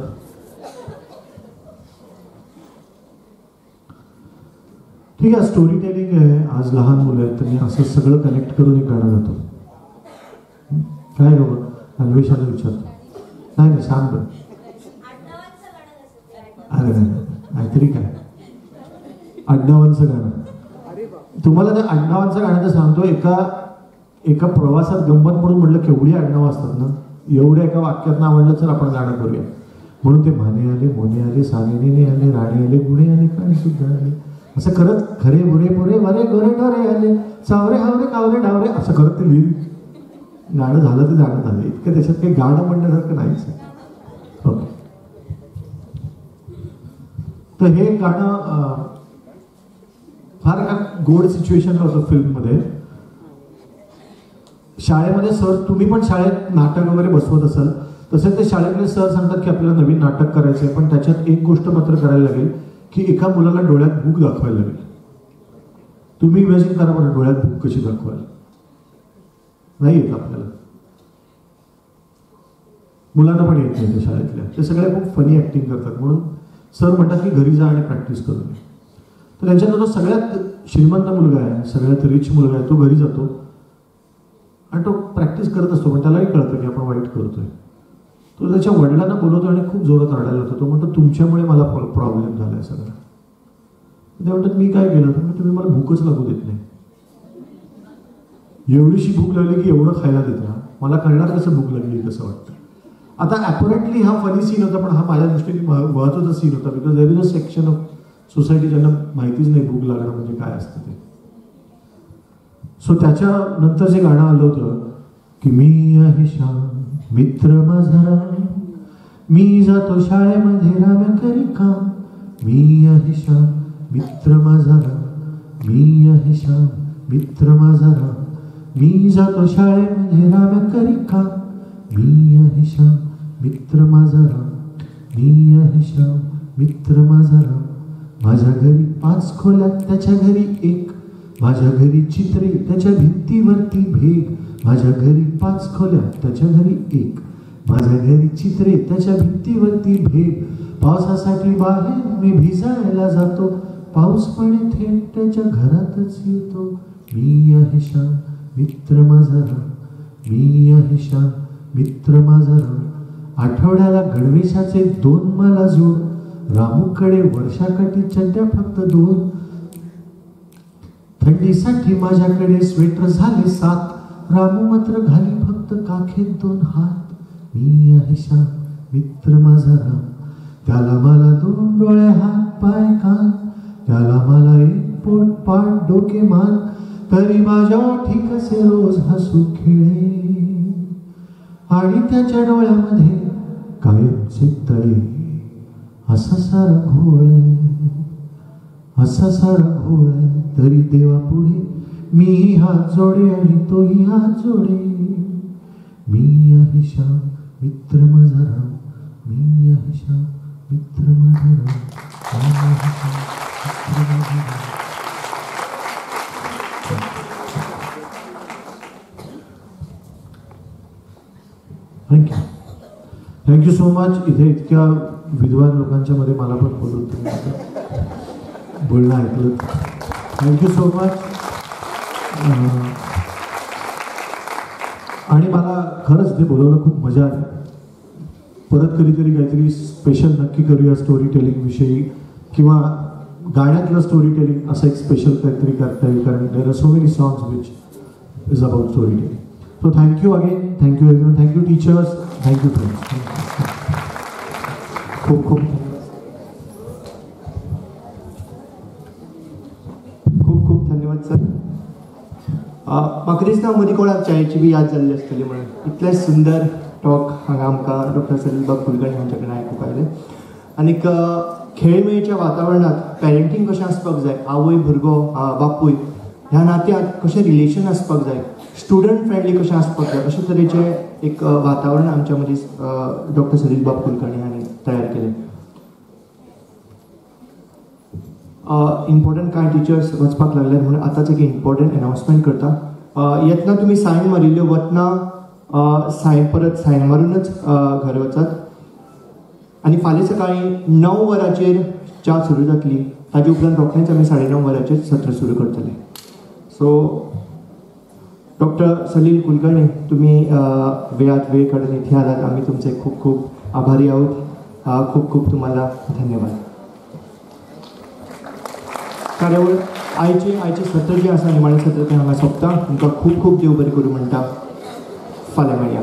ठीक आहे, स्टोरी टेलिंग आहे, आज लहान मुलं आहेत, तर मी असं सगळं कनेक्ट करून एक गाणं गातो. काय बाबा अन्वेषाला विचारतो. नाही सांग बरं. अरे काहीतरी काय आडनावांचं गाणं. तुम्हाला त्या आडनावांचं गाणं तर सांगतो. एका प्रवासात गंमत म्हणून म्हटलं केवढी आडनावं असतात ना, एवढ्या एका वाक्यात ना आवडलं तर आपण गाणं करूया. म्हणून ते माने आले, मोने आले, साने आले, राणे आले, गुणे आले, काळे सुद्धा आले, असं करत खरे बुरे पुरे वरे गोरे डोरे आले, सावरे हावरे कावरे डावरे, असं करत ते लिहिलं गाणं झालं ते गाणं झालं. इतकं त्याच्यात काही गाणं म्हणण्यासारखं नाहीच. ओके, तर हे गाणं फार एका गोड सिच्युएशनला होतं फिल्ममध्ये. शाळेमध्ये सर, तुम्ही पण शाळेत नाटक वगैरे बसवत असाल, तसेच ते शाळेतले सर सांगतात की आपल्याला नवीन नाटक करायचं आहे, पण त्याच्यात एक गोष्ट मात्र करायला लागेल की एका मुलाला डोळ्यात भूक दाखवायला लागेल. तुम्ही इमॅजिन करा बरं डोळ्यात भूक कशी दाखवायला. नाही येत आपल्याला, मुलांना पण येत नाही. ते शाळेतल्या ते सगळे खूप फनी ऍक्टिंग करतात. म्हणून सर म्हणतात की घरी जा आणि प्रॅक्टिस करून ये. तर त्यांच्यात तो सगळ्यात श्रीमंत मुलगा आहे, सगळ्यात रिच मुलगा आहे, तो घरी जातो आणि तो प्रॅक्टिस करत असतो, पण त्यालाही कळतं की आपण वाईट करतोय. तो त्याच्या वडिलांना बोलवतो आणि खूप जोरात रडायला लागतो. तो म्हणतो तुमच्यामुळे मला प्रॉब्लेम झालाय सगळा. ते म्हणतात मी काय केलं, तर तुम्ही मला भूकच लागू देत नाही. एवढीशी भूक लागली की एवढं खायला देता, मला कळणार कसं भूक लागली कसं वाटतं. आता ॲपरंटली हा फनी सीन होता, पण हा माझ्या दृष्टीने महत्त्वाचा सीन होता. Because there is a section of society ज्यांना माहितीच नाही भूक लागणं म्हणजे काय असतं ते. सो त्याच्यानंतर जे गाणं आलं होतं की मी आहे श्याम मित्र माझा राम, मी जातो शाळेमध्ये राम्या करी काम. मी आहे श्याम मित्र माझा राम, मी आहे श्याम मित्र माझा राम, मी जातो शाळेमध्ये राम्या करी काम. मी आहे श्याम मित्र माझा राम, मी आहे श्याम मित्र माझा राम. माझ्या घरी 5 खोल्या त्याच्या घरी 1, माझ्या घरी चित्रे त्याच्या भिंतीवरती भेग. माझ्या घरी 5 खोल्या त्याच्या घरी 1, माझ्या घरी चित्रे त्याच्या भिंतीवरती भेग. पावसासाठी बाहेर मी भिजायला जातो, पाऊस पडे थेट त्याच्या घरातच येतो. मी आहे श्याम मित्र माझा राम, मी आहे श्याम मित्र माझा राम. आठवड्याला गणवेशाचे 2 मला जोड, रामूकडे वर्षाकाठी चड्ड्या फक्त 2. थंडीसाठी माझ्याकडे स्वेटर झाले 7, रामू मात्र घाली फक्त काखेत 2 हात. मी आहे श्याम मित्र माझा राम, त्याला मला 2 डोळे हात पाय कान, त्याला मला 1 पोट पाठ डोके मान. तरी माझ्या ओठी कसे रोज हसू खेळे, आणि त्याच्या डोळ्यामध्ये कायमचे तळे. असा सारा घोळ आहे, असा सारा घोळ आहे, तरी देवा पुढे मी हात जोडे आणि तोही हात जोडे. मी आहे श्याम मित्र माझा राम, मी आहे श्याम मित्र माझा राम, मी आहे श्याम मित्र माझा Ram. Thank you, thank you so much. इथे इतक्या विद्वान लोकांच्या मध्ये मला पण बोलून तुम्ही बोलणं ऐकलं, थँक्यू सो मच. आणि मला खरंच ते बोलवलं, खूप मजा आली. परत कधीतरी काहीतरी स्पेशल नक्की करूया स्टोरी टेलिंग विषयी, किंवा गाण्यातलं स्टोरी टेलिंग असं एक स्पेशल काहीतरी करता येईल, कारण there are so many songs which is about story telling. So thank you again, thank you everyone, thank you teachers, thank you friends. खूप खूप धन्यवाद सर. म्हाका दिसता मदीं कोणाक चायेची बी याद जाल्ली आसतली म्हणून. इतले सुंदर टॉक हांगा आमकां डॉक्टर सलील बाब कुलकर्णी हांचे कडल्यान आयकूंक आयलें. आनीक खेळमेळीच्या वातावरणांत पेरंटींग कशें आसपाक जाय, आवय भुरगो बापूय ह्या नात्यांत कशें रिलेशन आसपाक जाय, स्टुडंट फ्रेंडली कशें आसपाक जाय, अशे तरेचें एक वातावरण आमच्या मदीं डॉक्टर सलील बाब कुलकर्णी हांणी तयार केलें. इम्पॉर्टंट कांय टिचर्स वचपाक लागल्यात म्हणून आतांच एक इम्पॉर्टंट अनाउन्समेंट करता. येतना तुमी सायन मारिल्ल्यो, वतना परत सायन मारूनच घरा वचात. आनी फाल्यां सकाळीं 9 वरांचेर च्या सुरू जातली. ताजे उपरांत रोखडेंच आमी 9:30 वरांचेर सत्र सुरू करतले. सो डॉक्टर सलील कुलकर्णी, तुम्ही वेळात वेळ काढून इथे आलात, आम्ही तुमचे खूप खूप आभारी आहोत. खूप खूप तुम्हाला धन्यवाद. कार्यावळ आयचे सत्र जे आसा निमाणें सत्र तें हांगा सोंपता. तुमकां खूप खूप देव बरें करूं म्हणटा. फाल्यां मेळया.